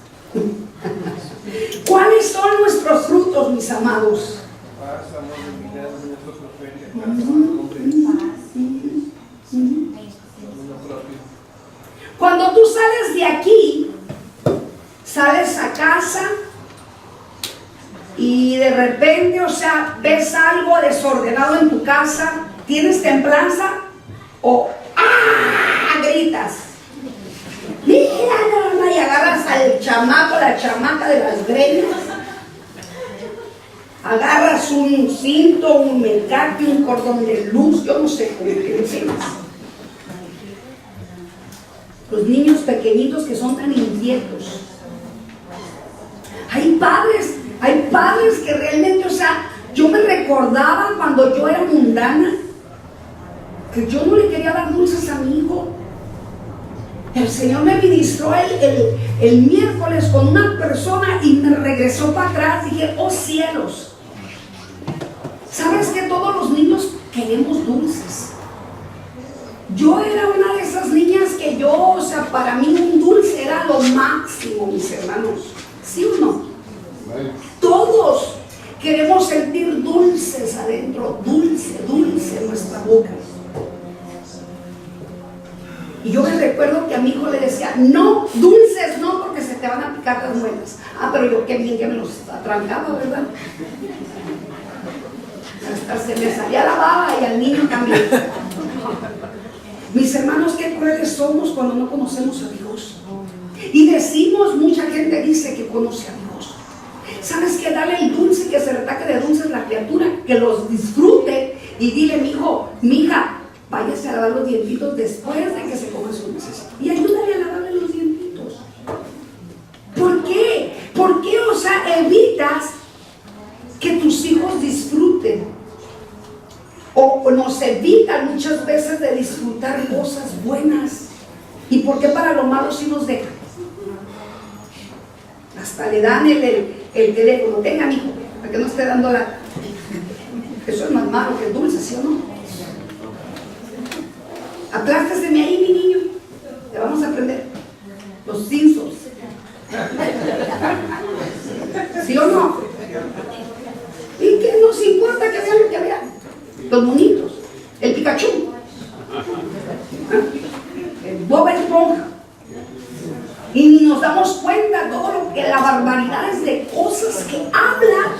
¿Cuáles son nuestros frutos, mis amados? Cuando tú sales de aquí, sales a casa y de repente, o sea, ves algo desordenado en tu casa, ¿tienes templanza? O gritas, mira Norma, y agarras al chamaco, la chamaca de las greñas, agarras un cinto, un mecate, un cordón de luz, yo no sé cómo que encimas. Los niños pequeñitos que son tan inquietos. Hay padres que realmente, o sea, yo me recordaba cuando yo era mundana, que yo no le quería dar dulces a mi hijo. El Señor me ministró el miércoles con una persona y me regresó para atrás. Dije, oh cielos, ¿sabes que todos los niños queremos dulces? Yo era una de esas niñas que o sea, para mí un dulce era lo máximo, mis hermanos. ¿Sí o no? Todos queremos sentir dulces adentro, dulce en nuestra boca. Y yo me recuerdo que a mi hijo le decía, no, dulces no, porque se te van a picar las muelas. Pero yo qué bien que me los atrancaba, ¿verdad? Hasta se me salía la baba y al niño también. Mis hermanos, qué crueles somos cuando no conocemos a Dios. Y decimos, mucha gente dice que conoce a Dios. ¿Sabes qué? Dale el dulce, que se retaque de dulces la criatura, que los disfrute y dile, mi hijo, mi hija, váyase a lavar los dientitos después de que se coma sus dulces. Y ayúdale a lavarle los dientitos. ¿Por qué? ¿Por qué, o sea, evitas que tus hijos disfruten? O nos evitan muchas veces de disfrutar cosas buenas. ¿Y por qué para lo malo sí nos dejan? Hasta le dan el teléfono. Tenga, mijo, para que no esté dando la... Eso es más malo que el dulce, ¿sí o no? Aplásteseme ahí, mi niño. Le vamos a aprender los Simpsons. ¿Sí o no? ¿Y qué nos importa que vean lo que vean? Los monitos, el Pikachu, el Bob Esponja. Y ni nos damos cuenta todo lo que las barbaridades de cosas que hablan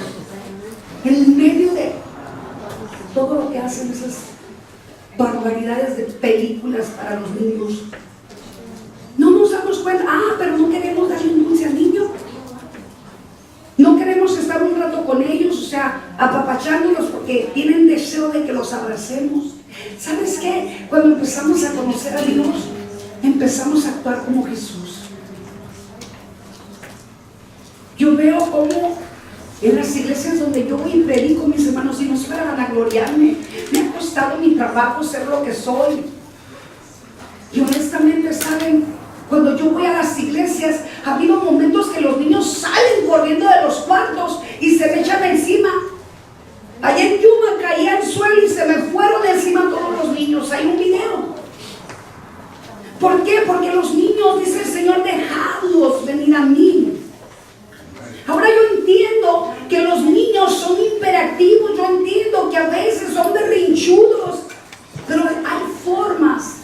en medio de todo lo que hacen esas barbaridades de películas para los niños. No nos damos cuenta, pero no queremos darle un dulce al niño. No queremos estar un rato con ellos, o sea, apapachándolos porque tienen deseo de que los abracemos. ¿Sabes qué? Cuando empezamos a conocer a Dios, empezamos a actuar como Jesús. Yo veo cómo en las iglesias donde yo voy y predico, mis hermanos, y no es para vanagloriarme, me ha costado mi trabajo ser lo que soy. Y honestamente, ¿saben? Cuando yo voy a las iglesias, ha habido momentos que los niños salen corriendo de los cuartos y se me echan encima. Allá en Yuma caí al suelo y se me fueron encima todos los niños. Hay un video. ¿Por qué? Porque los niños, dice el Señor, dejadlos venir a mí. Ahora yo entiendo que los niños son hiperactivos, yo entiendo que a veces son berrinchudos, pero hay formas.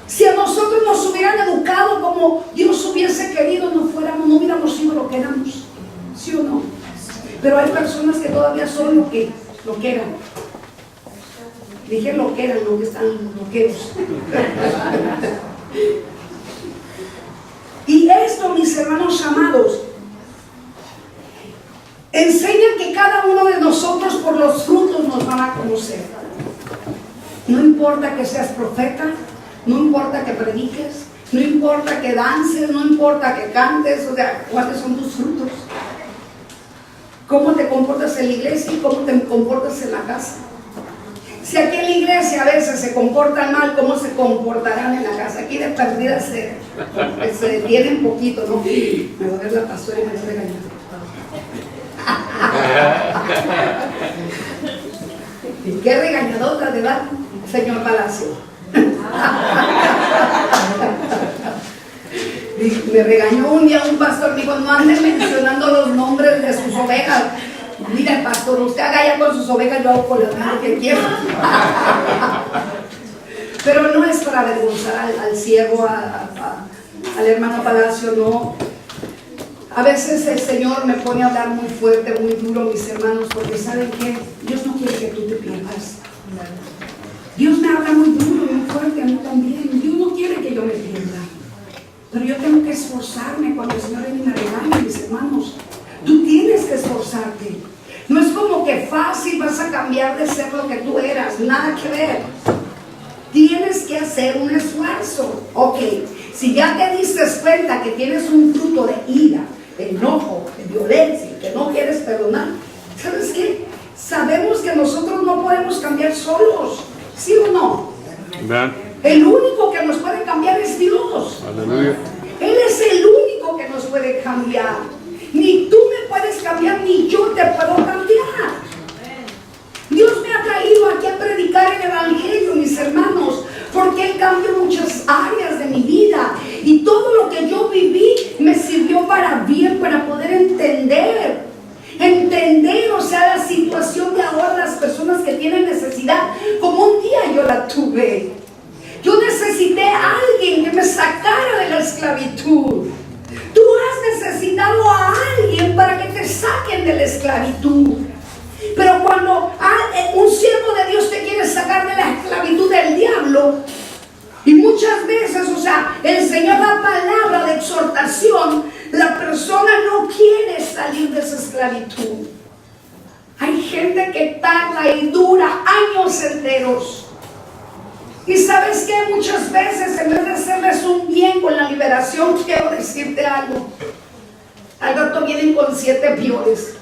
Si a nosotros nosotros nos hubieran educado como Dios hubiese querido, no hubiéramos sido lo que éramos. ¿Sí o no? Pero hay personas que todavía son lo que eran. Dije lo que eran, no que están loqueros. Y esto, mis hermanos amados, enseña que cada uno de nosotros por los frutos nos van a conocer. No importa que seas profeta, no importa que prediques, no importa que dances, no importa que cantes, o sea, ¿cuáles son tus frutos? ¿Cómo te comportas en la iglesia y cómo te comportas en la casa? Si aquí en la iglesia a veces se comportan mal, ¿cómo se comportarán en la casa? Aquí de perdida se detienen un poquito, ¿no? Me va a ver la pastora y me va a regañar. ¿Y qué regañadota de da, señor Palacio? Me regañó un día un pastor, me dijo, no anden mencionando los nombres de sus ovejas. Mira, pastor, usted haga ya con sus ovejas, yo hago con las manos que quiero. Pero no es para avergonzar al siervo, al hermano Palacio, no. A veces el Señor me pone a hablar muy fuerte, muy duro, mis hermanos, porque ¿saben qué? Dios no quiere que tú te pierdas. Dios me habla muy duro, muy fuerte, a mí también. Dios no quiere que yo me pierda. Pero yo tengo que esforzarme cuando el Señor me regaña, mis hermanos. Tú tienes que esforzarte. No es como que fácil vas a cambiar de ser lo que tú eras, nada que ver. Tienes que hacer un esfuerzo. Ok, si ya te diste cuenta que tienes un fruto de ira, de enojo, de violencia, que no quieres perdonar, ¿sabes qué? Sabemos que nosotros no podemos cambiar solos, ¿sí o no? El único que nos puede cambiar es Dios. Aleluya. Él es el único que nos puede cambiar. Ni tú me puedes cambiar, ni yo te puedo cambiar. Dios me ha traído aquí a predicar el evangelio, mis hermanos, porque Él cambió muchas áreas de mi vida. Y todo lo que yo viví me sirvió para bien, para poder entender, o sea, la situación de ahora, las personas que tienen necesidad, como un día yo la tuve. Yo necesité a alguien que me sacara de la esclavitud. Tú has necesitado a alguien para que te saquen de la esclavitud. Pero cuando un siervo de Dios te quiere sacar de la esclavitud del diablo, y muchas veces, o sea, el Señor da palabra de exhortación, la persona no quiere salir de esa esclavitud. Hay gente que tarda y dura años enteros. Y sabes que muchas veces, en vez de hacerles un bien con la liberación, quiero decirte algo. Al rato vienen con 7 peores.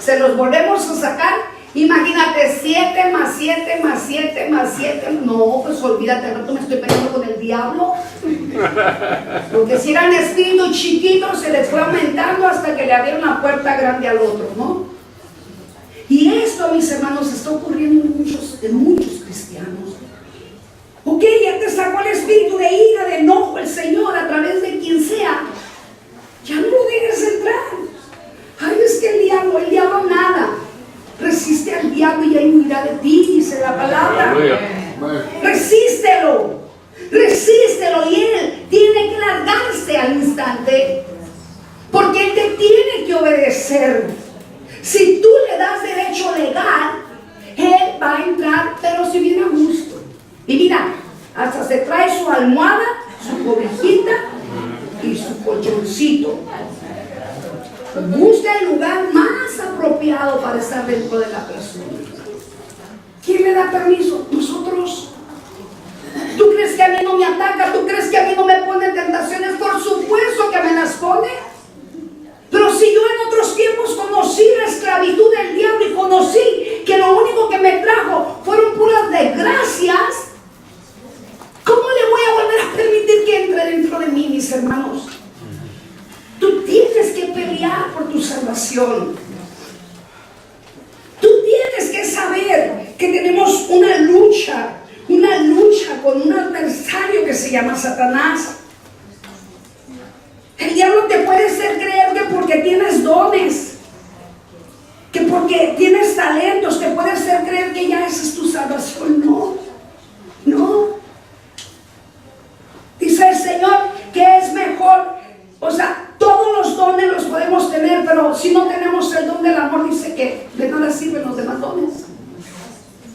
Se los volvemos a sacar. Imagínate, 7 más 7 más 7 más 7. No, pues olvídate, al rato me estoy peleando con el diablo. Porque si eran espíritus chiquitos, se les fue aumentando hasta que le abrieron la puerta grande al otro, ¿no? Y esto, mis hermanos, está ocurriendo en muchos cristianos. Ok, ya te sacó el espíritu de ira, de enojo, el Señor, a través de quien sea. Ya no lo dejes entrar. Ay, es que el diablo nada. Resiste al diablo y él huirá de ti, dice la palabra. Resístelo y él tiene que largarse al instante, porque él te tiene que obedecer. Si tú le das derecho legal, él va a entrar, pero si viene a gusto. Y mira, hasta se trae su almohada, su cobijita y su colchoncito. Busca el lugar más apropiado para estar dentro de la persona. ¿Quién le da permiso? Nosotros. ¿Tú crees que a mí no me ataca? ¿Tú crees que a mí no me pone tentaciones? Por supuesto que me las pone. Pero si yo en otros tiempos conocí la esclavitud del diablo y conocí que lo único que me trajo fueron puras desgracias, ¿cómo le voy a volver a permitir que entre dentro de mí, mis hermanos? Tú tienes que pelear por tu salvación. Tú tienes que saber que tenemos una lucha con un adversario que se llama Satanás. El diablo te puede hacer creer que porque tienes dones, que porque tienes talentos, te puede hacer creer que ya esa es tu salvación. No. si no tenemos el don del amor, dice que de nada sirven los demás dones.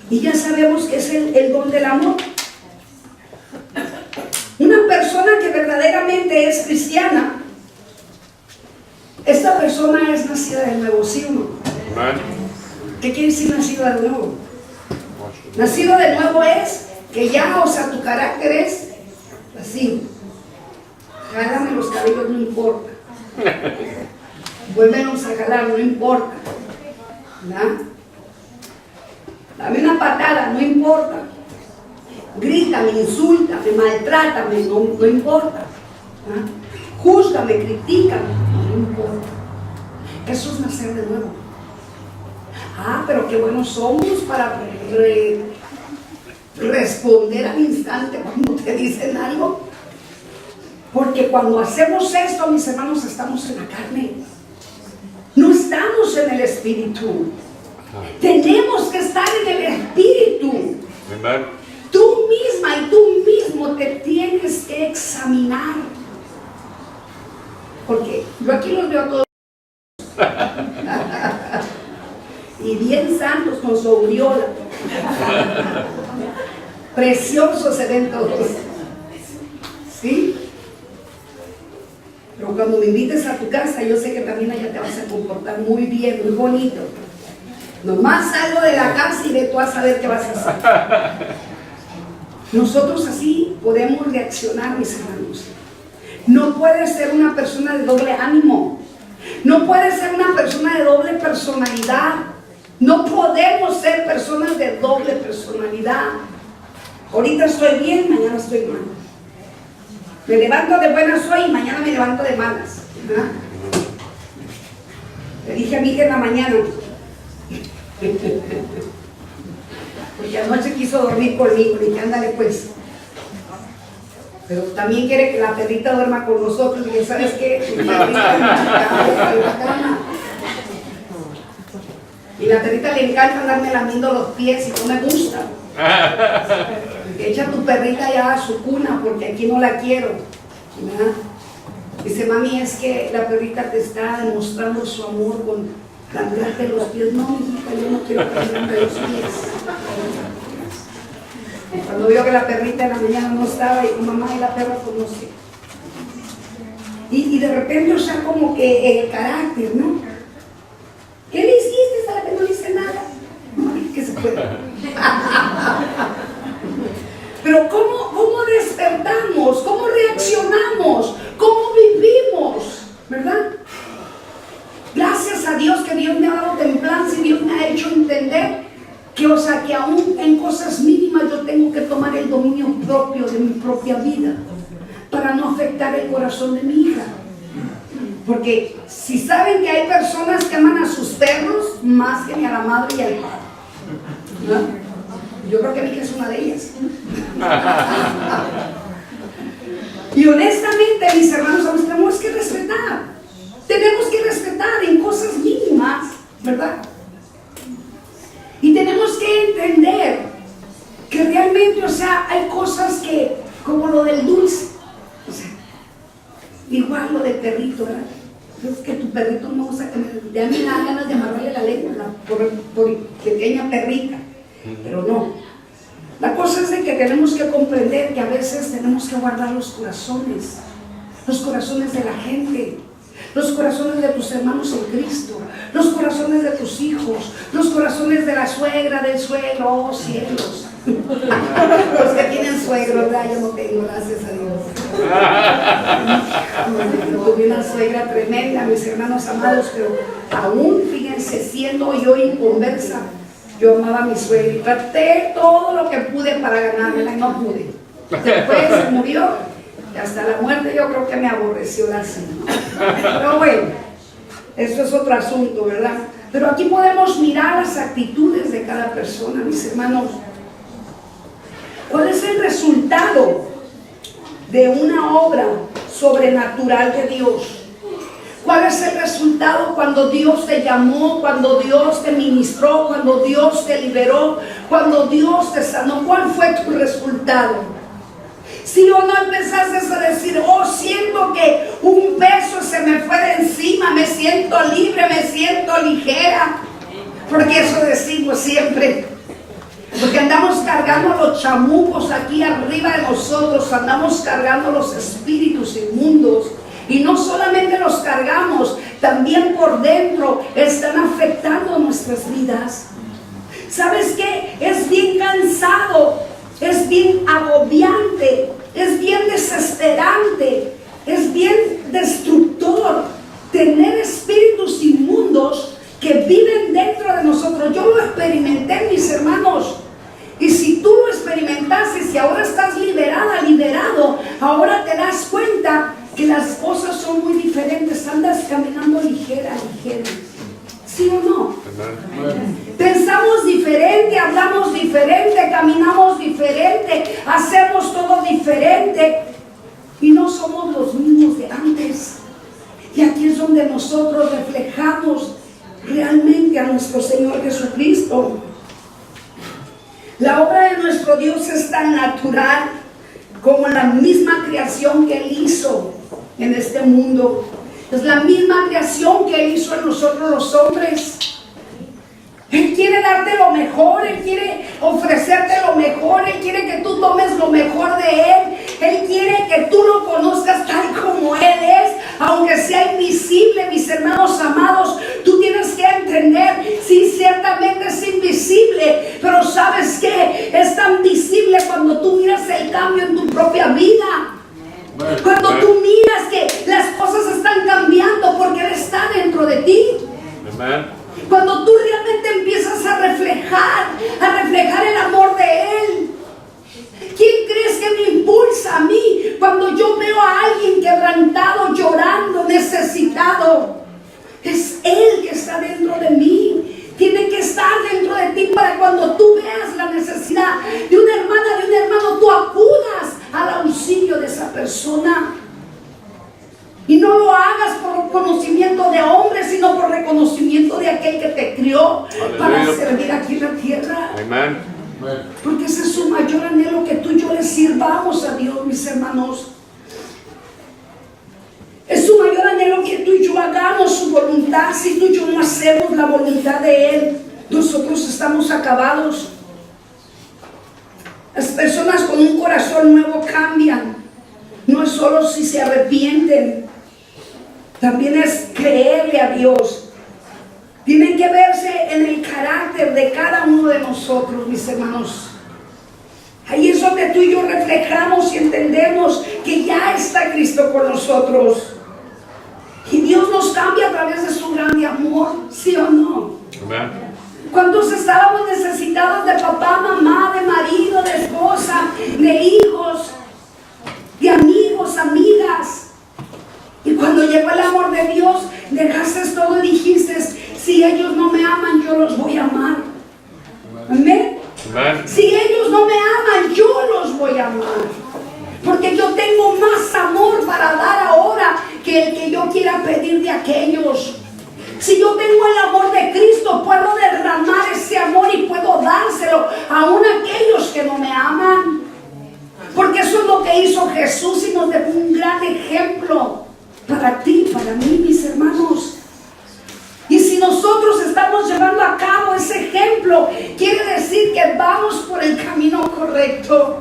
Y ya sabemos que es el don del amor. Una persona que verdaderamente es cristiana, esta persona es nacida de nuevo, ¿sí o no? ¿Qué quiere decir nacido de nuevo? Nacido de nuevo es que ya, o sea, tu carácter es así. Jálame los cabellos, no importa. Vuélvenos a jalar, no importa. ¿Verdad? Dame una patada, no importa. Grítame, insúltame, maltrátame, no importa. ¿Verdad? Júzgame, critícame, no importa. Eso es nacer de nuevo. Ah, pero qué buenos somos para responder al instante cuando te dicen algo. Porque cuando hacemos esto, mis hermanos, estamos en la carne. No estamos en el espíritu. Tenemos que estar en el espíritu. Amen. Tú misma y tú mismo te tienes que examinar. Porque yo aquí los veo a todos. Y bien santos con su aureola. Preciosos se ven todos. ¿Sí? Pero cuando me invites a tu casa, yo sé que también allá te vas a comportar muy bien, muy bonito. Nomás salgo de la casa y ve tú a saber qué vas a hacer. Nosotros así podemos reaccionar, mis hermanos. No puedes ser una persona de doble ánimo. No puedes ser una persona de doble personalidad. No podemos ser personas de doble personalidad. Ahorita estoy bien, mañana estoy mal. Me levanto de buenas hoy y mañana me levanto de malas. ¿Verdad? Le dije a mi hija en la mañana, porque anoche quiso dormir conmigo, le dije, ándale pues. Pero también quiere que la perrita duerma con nosotros. Y dije, ¿sabes qué? La perrita en la cama. Y la perrita le encanta andarme lamiendo los pies y no me gusta. Echa tu perrita ya a su cuna porque aquí no la quiero. ¿Verdad? Dice, mami, es que la perrita te está demostrando su amor con cambiarte los pies. No, hijita, yo no quiero cambiarte los pies. Cuando vio que la perrita en la mañana no estaba, y mamá y la perra, pues no sé. Y de repente, o sea, como que el carácter, ¿no? ¿Qué le hiciste a la que no le hice nada? ¿Qué se puede? Pero ¿cómo despertamos? ¿Cómo reaccionamos? ¿Cómo vivimos? ¿Verdad? Gracias a Dios que Dios me ha dado templanza y Dios me ha hecho entender que, o sea, que aún en cosas mínimas yo tengo que tomar el dominio propio de mi propia vida para no afectar el corazón de mi hija. Porque si saben que hay personas que aman a sus perros más que ni a la madre y al padre, ¿no? Yo creo que mi hija es una de ellas. Y honestamente, mis hermanos, tenemos que respetar. Tenemos que respetar en cosas mínimas, ¿verdad? Y tenemos que entender que realmente, o sea, hay cosas que, como lo del dulce, o sea, igual lo del perrito, ¿verdad? Es que tu perrito no usa, ya me da ganas de amarrarle la lengua por pequeña perrita, pero no. La cosa es de que tenemos que comprender que a veces tenemos que guardar los corazones de la gente, los corazones de tus hermanos en Cristo, los corazones de tus hijos, los corazones de la suegra, del suegro, oh cielos. Los que tienen suegro, ¿verdad? Yo no tengo, gracias a Dios. Yo tuve una suegra tremenda, mis hermanos amados, pero aún, fíjense, siendo yo inconversa, yo amaba a mi suegra y traté todo lo que pude para ganármela y no pude. Después se murió y hasta la muerte yo creo que me aborreció la cena. Pero bueno, eso es otro asunto, ¿verdad? Pero aquí podemos mirar las actitudes de cada persona, mis hermanos. ¿Cuál es el resultado de una obra sobrenatural de Dios? ¿Cuál es el resultado cuando Dios te llamó, cuando Dios te ministró, cuando Dios te liberó, cuando Dios te sanó? ¿Cuál fue tu resultado? Si o no empezaste a decir, oh, siento que un peso se se me fue de encima, me siento libre, me siento ligera. Porque eso decimos siempre. Porque andamos cargando los chamucos aquí arriba de nosotros, andamos cargando los espíritus inmundos. Y no solamente los cargamos, también por dentro están afectando nuestras vidas. ¿Sabes qué? Es bien cansado, es bien agobiante, es bien desesperante, es bien destructor tener espíritus inmundos que viven dentro de nosotros. Yo lo experimenté, mis hermanos. Y si tú lo experimentaste, si ahora estás liberada, liberado, ahora te das cuenta que las cosas son muy diferentes. Andas caminando ligera, ligera. ¿Sí o no? Pensamos diferente, hablamos diferente, caminamos diferente, hacemos todo diferente. Y no somos los mismos de antes. Y aquí es donde nosotros reflejamos realmente a nuestro Señor Jesucristo. La obra de nuestro Dios es tan natural como la misma creación que Él hizo en este mundo. Es la misma creación que Él hizo en nosotros los hombres. Él quiere darte lo mejor, Él quiere ofrecerte lo mejor, Él quiere que tú tomes lo mejor de Él. Él quiere que tú lo conozcas tal como Él es, aunque sea invisible, mis hermanos amados. Tú tienes que entender, sí, ciertamente es invisible, pero ¿sabes qué? Es tan visible cuando tú miras el cambio en tu propia vida. Cuando tú miras que las cosas están cambiando porque Él está dentro de ti. Cuando tú realmente empiezas a reflejar el amor de Él. ¿Quién crees que me impulsa a mí cuando yo veo a alguien quebrantado, llorando, necesitado? Es Él que está dentro de mí. Tiene que estar dentro de ti para cuando tú veas la necesidad de una hermana, de un hermano, tú acudas al auxilio de esa persona. Y no lo hagas por conocimiento de hombres, sino por reconocimiento de aquel que te crió para servir aquí en la tierra. Amén. Porque ese es su mayor anhelo, que tú y yo le sirvamos a Dios, mis hermanos. Es su mayor anhelo que tú y yo hagamos su voluntad. Si tú y yo no hacemos la voluntad de Él, nosotros estamos acabados. Las personas con un corazón nuevo cambian. No es solo si se arrepienten, también es creerle a Dios. Tienen que verse en el carácter de cada uno de nosotros, mis hermanos. Ahí es donde tú y yo reflejamos y entendemos que ya está Cristo con nosotros. Y Dios nos cambia a través de su grande amor, ¿sí o no? Amén. ¿Cuántos estábamos necesitados de papá, mamá, de marido, de esposa, de hijos, de amigos, amigas? Y cuando llegó el amor de Dios, dejaste todo y dijiste, si ellos no me aman, yo los voy a amar. Amén. Amén. Si ellos no me aman, yo los voy a amar. Porque yo tengo más amor para dar ahora que el que yo quiera pedir de aquellos. Si yo tengo el amor de Cristo, puedo derramar ese amor y puedo dárselo aún a aquellos que no me aman. Porque eso es lo que hizo Jesús y nos dejó un gran ejemplo para ti, para mí, mis hermanos. Y si nosotros estamos llevando a cabo ese ejemplo, quiere decir que vamos por el camino correcto.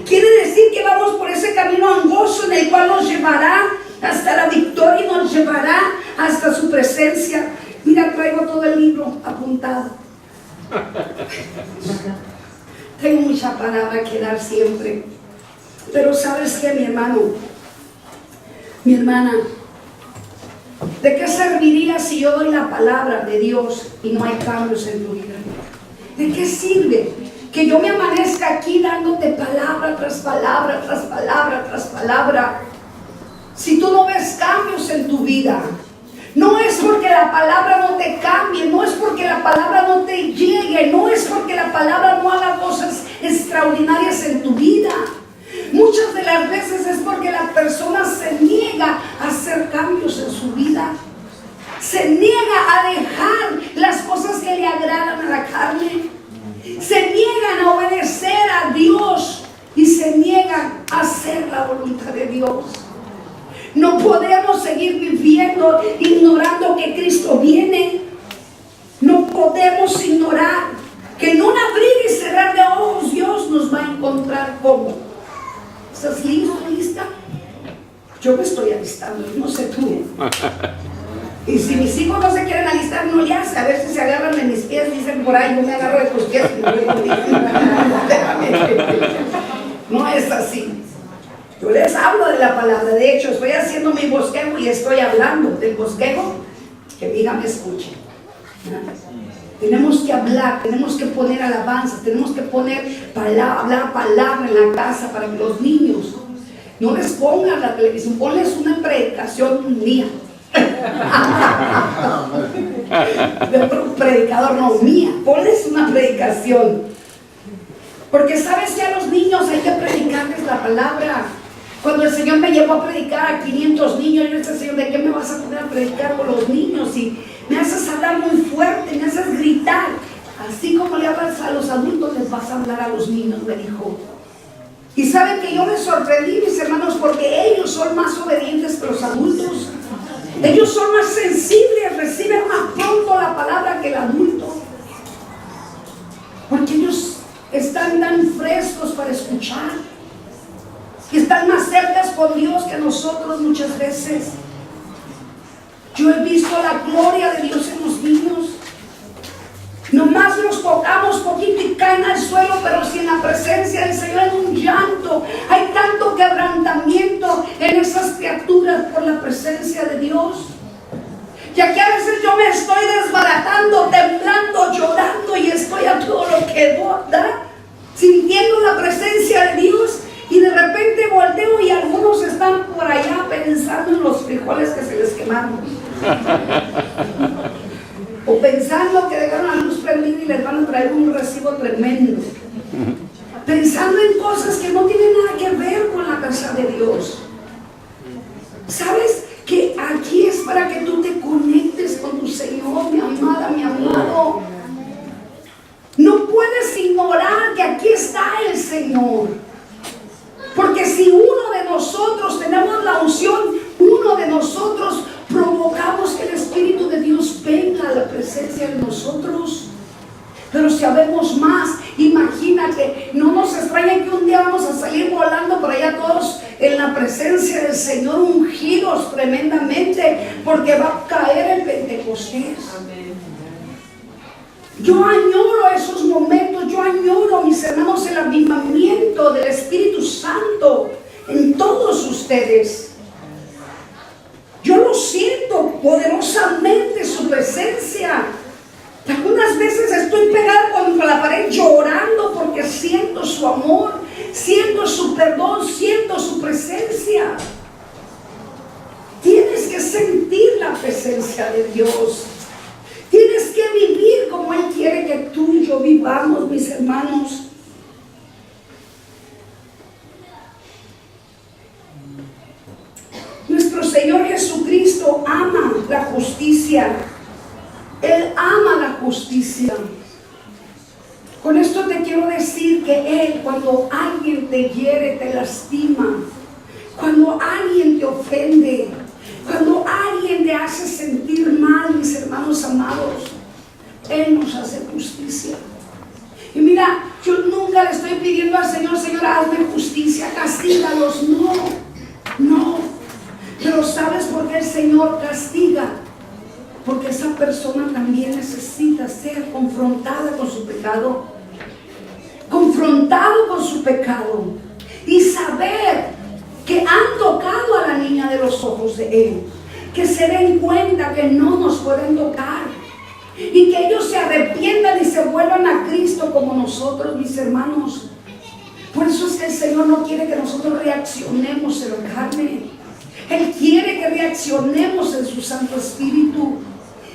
Quiere decir que vamos por ese camino angosto en el cual nos llevará hasta la victoria y nos llevará hasta su presencia. Mira, traigo todo el libro apuntado. Tengo mucha palabra que dar siempre. Pero ¿sabes qué, mi hermano? Mi hermana, ¿de qué serviría si yo doy la palabra de Dios y no hay cambios en tu vida? ¿De qué sirve que yo me amanezca aquí dándote palabra tras palabra, tras palabra, tras palabra, si tú no ves cambios en tu vida? No es porque la palabra no te cambie, no es porque la palabra no te llegue, no es porque la palabra no haga cosas extraordinarias en tu vida. Muchas de las veces es porque la persona se niega a hacer cambios en su vida. Se niega a dejar las cosas que le agradan a la carne. Se niegan a obedecer a Dios y se niegan a hacer la voluntad de Dios. No podemos seguir viviendo ignorando que Cristo viene. No podemos ignorar que en un abrir y cerrar de ojos Dios nos va a encontrar como. ¿Estás listo, lista? Yo me estoy alistando, no sé tú. Y si mis hijos no se quieren alistar, no le hace. A ver si se agarran de mis pies, dicen por ahí, yo me agarro de tus pies. No es así. Yo les hablo de la palabra. De hecho, estoy haciendo mi bosquejo y estoy hablando del bosquejo. Que mi hija me escuche. Tenemos que hablar, tenemos que poner alabanzas, tenemos que poner hablar palabra en la casa para que los niños no les pongan la televisión, ponles una predicación mía. De otro predicador, no mía, ponles una predicación. Porque sabes que a los niños hay que predicarles la palabra. Cuando el Señor me llevó a predicar a 500 niños, yo le decía, Señor, ¿de qué me vas a poner a predicar con los niños? Y me haces hablar muy fuerte, me haces gritar. Así como le hablas a los adultos, les vas a hablar a los niños, me dijo. Y saben que yo me sorprendí, mis hermanos, porque ellos son más obedientes que los adultos. Ellos son más sensibles, reciben más pronto la palabra que el adulto. Porque ellos están tan frescos para escuchar. Y están más cerca con Dios que nosotros muchas veces. Yo he visto la gloria de Dios en los niños. Nomás los tocamos poquito y caen al suelo, pero si en la presencia del Señor hay un llanto, hay tanto quebrantamiento en esas criaturas por la presencia de Dios. Y aquí a veces yo me estoy desbaratando, temblando, llorando y estoy a todo lo que da, sintiendo la presencia de Dios. Y de repente volteo y algunos están por allá pensando en los frijoles que se les quemaron. O pensando que dejaron la luz prendida y les van a traer un recibo tremendo. Pensando en cosas que no tienen nada que ver con la casa de Dios. ¿Sabes? Que aquí es para que tú te conectes con tu Señor, mi amada, mi amado. No puedes ignorar que aquí está el Señor. Porque si uno de nosotros tenemos la unción, uno de nosotros provocamos que el Espíritu de Dios venga a la presencia de nosotros. Pero si habemos más, imagínate, no nos extraña que un día vamos a salir volando por allá todos en la presencia del Señor, ungidos tremendamente, porque va a caer el Pentecostés. Yo añoro esos momentos, yo añoro, mis hermanos, el avivamiento del Espíritu Santo en todos ustedes. Yo lo siento poderosamente, su presencia. Algunas veces estoy pegada contra la pared llorando porque siento su amor, siento su perdón, siento su presencia. Tienes que sentir la presencia de Dios. Tienes que vivir como Él quiere que tú y yo vivamos, mis hermanos. Nuestro Señor Jesucristo ama la justicia. Él ama la justicia. Con esto te quiero decir que Él, cuando alguien te hiere, te lastima, cuando alguien te ofende, cuando alguien te hace sentir mal, mis hermanos amados, Él nos hace justicia. Y mira, yo nunca le estoy pidiendo al Señor, Señor, hazme justicia, castígalos. No, no. Pero ¿sabes por qué el Señor castiga? Porque esa persona también necesita ser confrontada con su pecado. Confrontado con su pecado. Y saber que han tocado a la niña de los ojos de Él. Que se den cuenta que no nos pueden tocar. Y que ellos se arrepientan y se vuelvan a Cristo como nosotros, mis hermanos. Por eso es que el Señor no quiere que nosotros reaccionemos en la carne. Él quiere que reaccionemos en su Santo Espíritu.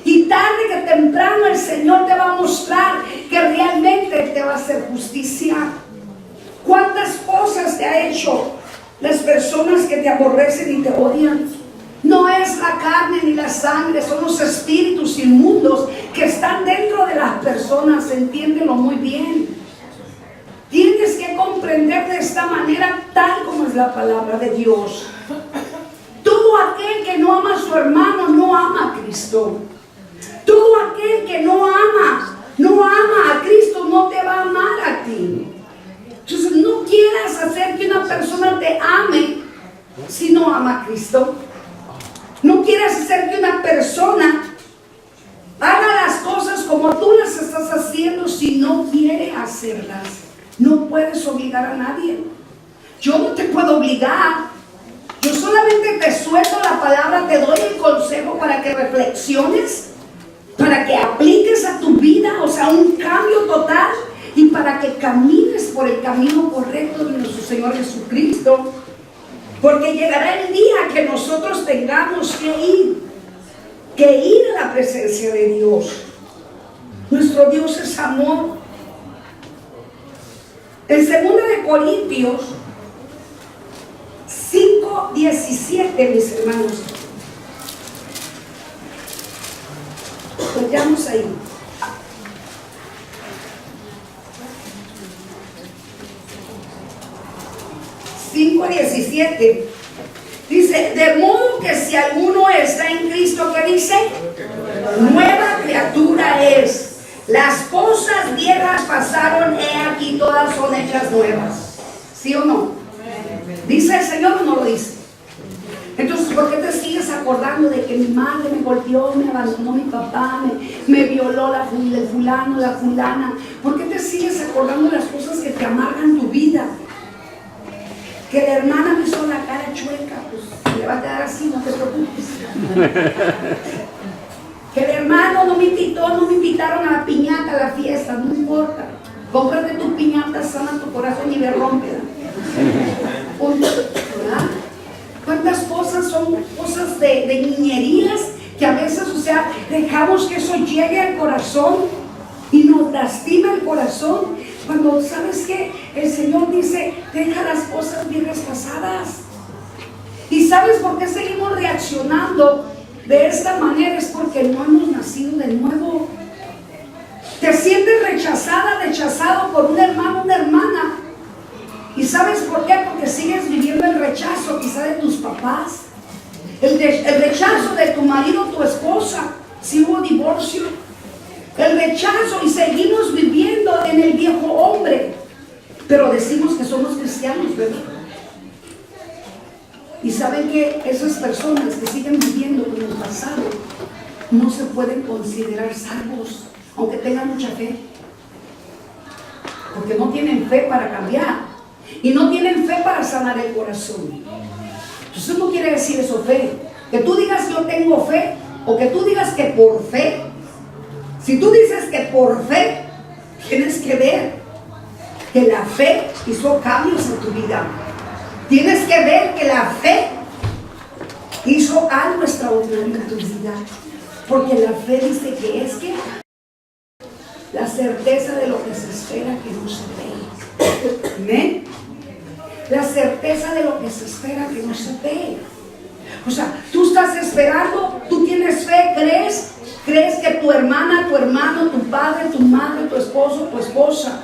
Y tarde que temprano el Señor te va a mostrar que realmente te va a hacer justicia. ¿Cuántas cosas te ha hecho las personas que te aborrecen y te odian? No es la carne ni la sangre, son los espíritus inmundos que están dentro de las personas. Entiéndelo muy bien. Tienes que comprender de esta manera, tal como es la palabra de Dios. Todo no ama a su hermano no ama a Cristo. Todo aquel que no ama a Cristo, no te va a amar a ti. Entonces no quieras hacer que una persona te ame si no ama a Cristo. No quieras hacer que una persona haga las cosas como tú las estás haciendo si no quiere hacerlas. No puedes obligar a nadie. Yo no te puedo obligar. Yo solamente te suelto la palabra, te doy el consejo para que reflexiones, para que apliques a tu vida, o sea, un cambio total, y para que camines por el camino correcto de nuestro Señor Jesucristo. Porque llegará el día que nosotros tengamos que ir a la presencia de Dios. Nuestro Dios es amor. En 2 de Corintios 5:17, mis hermanos. Vayamos ahí. Dice, de modo que si alguno está en Cristo, ¿qué dice? Nueva criatura es. Las cosas viejas pasaron, he aquí todas son hechas nuevas. ¿Sí o no? ¿Dice el Señor o no lo dice? Entonces, ¿por qué te sigues acordando de que mi madre me golpeó, me abandonó mi papá, me violó el fulano, la fulana? ¿Por qué te sigues acordando de las cosas que te amargan tu vida? Que la hermana me hizo la cara chueca, pues le va a quedar así, no te preocupes. Que el hermano no me invitaron a la piñata, a la fiesta, no importa. Cómprate tu piñata, sana tu corazón y ve, rómpela. ¿Verdad? ¿Cuántas cosas son cosas de niñerías que a veces, o sea, dejamos que eso llegue al corazón y nos lastima el corazón? Cuando, ¿sabes qué? El Señor dice, deja las cosas viejas pasadas. ¿Y sabes por qué seguimos reaccionando de esta manera? Es porque no hemos nacido de nuevo. Te sientes rechazado por un hermano, una hermana. ¿Y sabes por qué? Porque sigues viviendo el rechazo quizá de tus papás. El rechazo de tu marido, tu esposa, si hubo divorcio. El rechazo, y seguimos viviendo en el viejo hombre. Pero decimos que somos cristianos, ¿verdad? Y saben que esas personas que siguen viviendo en el pasado no se pueden considerar salvos, aunque tengan mucha fe. Porque no tienen fe para cambiar. Y no tienen fe para sanar el corazón. Entonces no quiere decir eso fe. Que tú digas yo tengo fe, o que tú digas que por fe. Si tú dices que por fe, tienes que ver que la fe hizo cambios en tu vida. Tienes que ver que la fe hizo algo extraordinario en tu vida. Porque la fe dice que es que la certeza de lo que se espera que no se ve. ¿Amén? La certeza de lo que se espera que no se ve. O sea, tú estás esperando, tú tienes fe, crees que tu hermana, tu hermano, tu padre, tu madre, tu esposo, tu esposa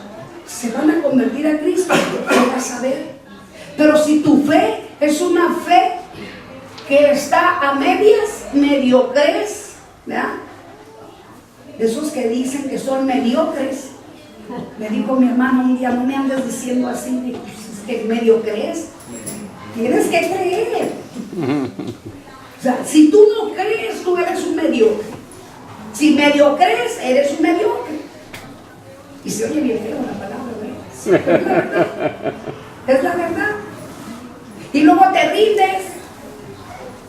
se van a convertir a Cristo. Lo vas a ver. Pero si tu fe es una fe que está a medias, mediocres, ¿verdad? Esos que dicen que son mediocres. Me dijo mi hermano un día, no me andes diciendo así, digo, es que medio crees. Tienes que creer. O sea, si tú no crees, tú eres un mediocre. Si medio crees, eres un mediocre. Y se oye bien feo la palabra, ¿verdad? Sí, es la verdad. Es la verdad. Y luego te rindes.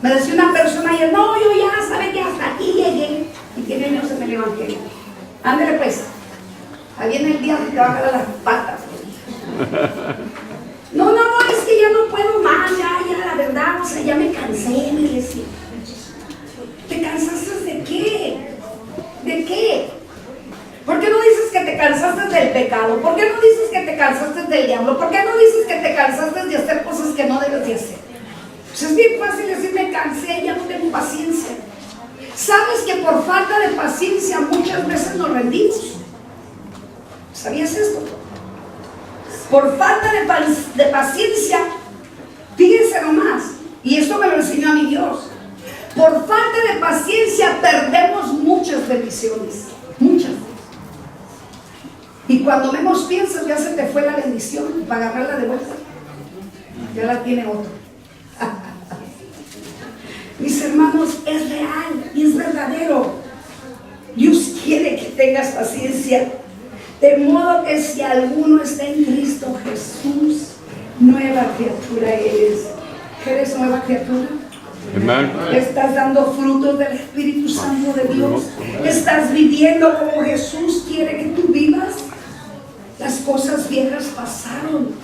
Me decía una persona ayer, no, yo ya sabe que hasta aquí llegué. Y tiene años en el evangelio. Ándale pues. Ahí viene el día que te va a jalar las patas. No, es que ya no puedo más, ya, la verdad, o sea, ya me cansé, me decía. ¿Te cansaste de qué? ¿De qué? ¿Por qué no dices que te cansaste del pecado? ¿Por qué no dices que te cansaste del diablo? ¿Por qué no dices que te cansaste de hacer cosas que no debes de hacer? Pues es bien fácil decir, me cansé, ya no tengo paciencia. ¿Sabes que por falta de paciencia muchas veces nos rendimos? ¿Sabías esto? Por falta de paciencia, fíjense nomás, y esto me lo enseñó a mi Dios. Por falta de paciencia perdemos muchas bendiciones, muchas. Y cuando menos piensas ya se te fue la bendición para agarrarla de vuelta. Ya la tiene otro. Mis hermanos, es real y es verdadero. Dios quiere que tengas paciencia. De modo que si alguno está en Cristo Jesús, nueva criatura eres. ¿Eres nueva criatura? Amen. Estás dando frutos del Espíritu Santo de Dios. Estás viviendo como Jesús quiere que tú vivas. Las cosas viejas pasaron.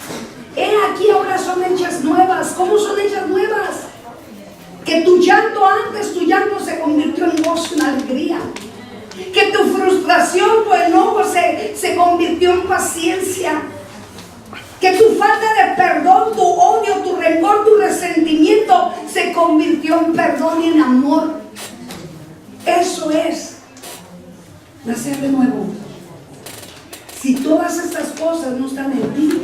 He aquí ahora son hechas nuevas. ¿Cómo son hechas nuevas? Que tu llanto antes, tu llanto se convirtió en gozo, en alegría. Que tu frustración, tu enojo se convirtió en paciencia. Que tu falta de perdón, tu odio, tu rencor, tu resentimiento se convirtió en perdón y en amor. Eso es nacer de nuevo. Si todas estas cosas no están en ti,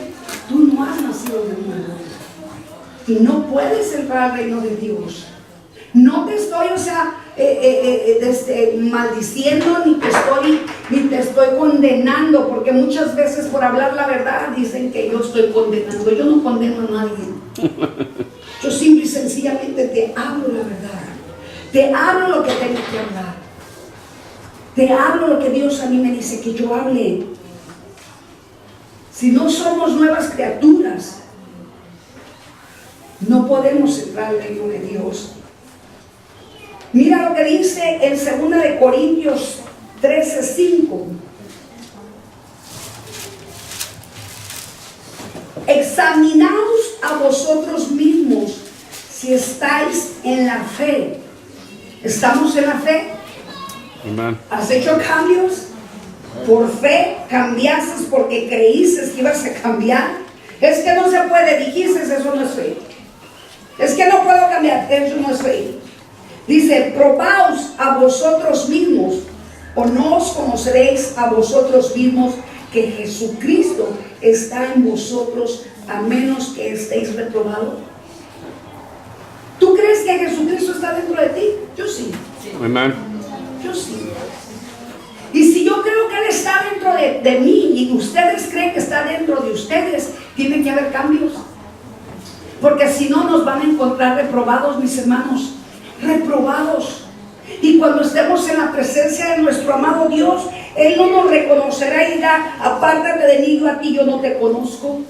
tú no has nacido de nuevo. Y no puedes entrar al reino de Dios. No te estoy, maldiciendo, ni te estoy condenando, porque muchas veces por hablar la verdad dicen que yo estoy condenando. Yo no condeno a nadie. Yo simple y sencillamente te hablo la verdad. Te hablo lo que tengo que hablar. Te hablo lo que Dios a mí me dice que yo hable. Si no somos nuevas criaturas, no podemos entrar al reino de Dios. Mira lo que dice en 2 de Corintios 13:5. Examinaos a vosotros mismos si estáis en la fe. ¿Estamos en la fe? Amen. ¿Has hecho cambios? Por fe cambiaste porque creíste que ibas a cambiar. Es que no se puede, dijiste, eso no es fe. Es que no puedo cambiar, eso no es fe. Dice, probaos a vosotros mismos, o no os conoceréis a vosotros mismos que Jesucristo está en vosotros, a menos que estéis reprobados. ¿Tú crees que Jesucristo está dentro de ti? Yo sí. Amen. Yo sí. Y si yo creo que Él está dentro de mí y ustedes creen que está dentro de ustedes, tiene que haber cambios. Porque si no nos van a encontrar reprobados, mis hermanos. Reprobados. Y cuando estemos en la presencia de nuestro amado Dios, Él no nos reconocerá y dirá, apártate de mí, yo a ti yo no te conozco.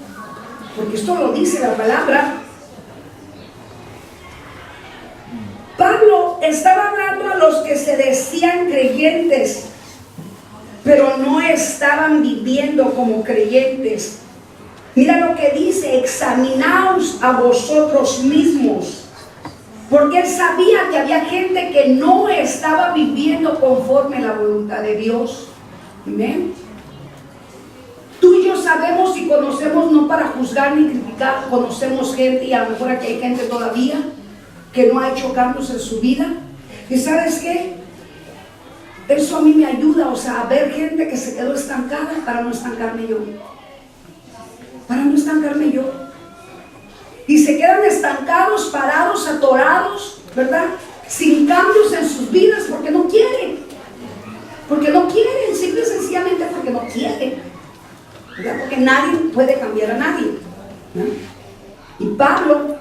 Porque esto lo dice la palabra. Pablo estaba hablando a los que se decían creyentes, pero no estaban viviendo como creyentes. Mira lo que dice, examinaos a vosotros mismos. Porque él sabía que había gente que no estaba viviendo conforme a la voluntad de Dios. Amén. Tú y yo sabemos y conocemos, no para juzgar ni criticar, conocemos gente, y a lo mejor aquí hay gente todavía que no ha hecho cambios en su vida. ¿Y sabes qué? Eso a mí me ayuda, a ver gente que se quedó estancada para no estancarme yo. Para no estancarme yo. Y se quedan estancados, parados, atorados, ¿verdad? Sin cambios en sus vidas porque no quieren. Porque no quieren, simple y sencillamente porque no quieren. ¿Verdad? Porque nadie puede cambiar a nadie, ¿no? Y Pablo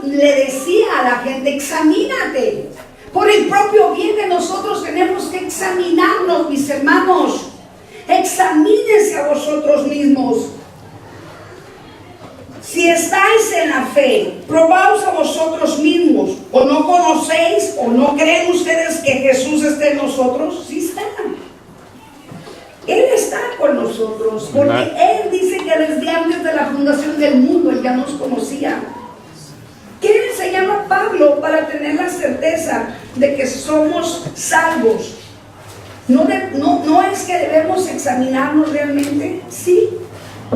le decía a la gente, examínate. Por el propio bien de nosotros tenemos que examinarnos, mis hermanos. Examínense a vosotros mismos. Si estáis en la fe, probaos a vosotros mismos. ¿O no conocéis o no creen ustedes que Jesús está en nosotros? Sí está. Él está con nosotros. Porque Él dice que desde antes de la fundación del mundo Él ya nos conocía. ¿Qué le enseñaba a Pablo para tener la certeza de que somos salvos? ¿No es que debemos examinarnos realmente? Sí.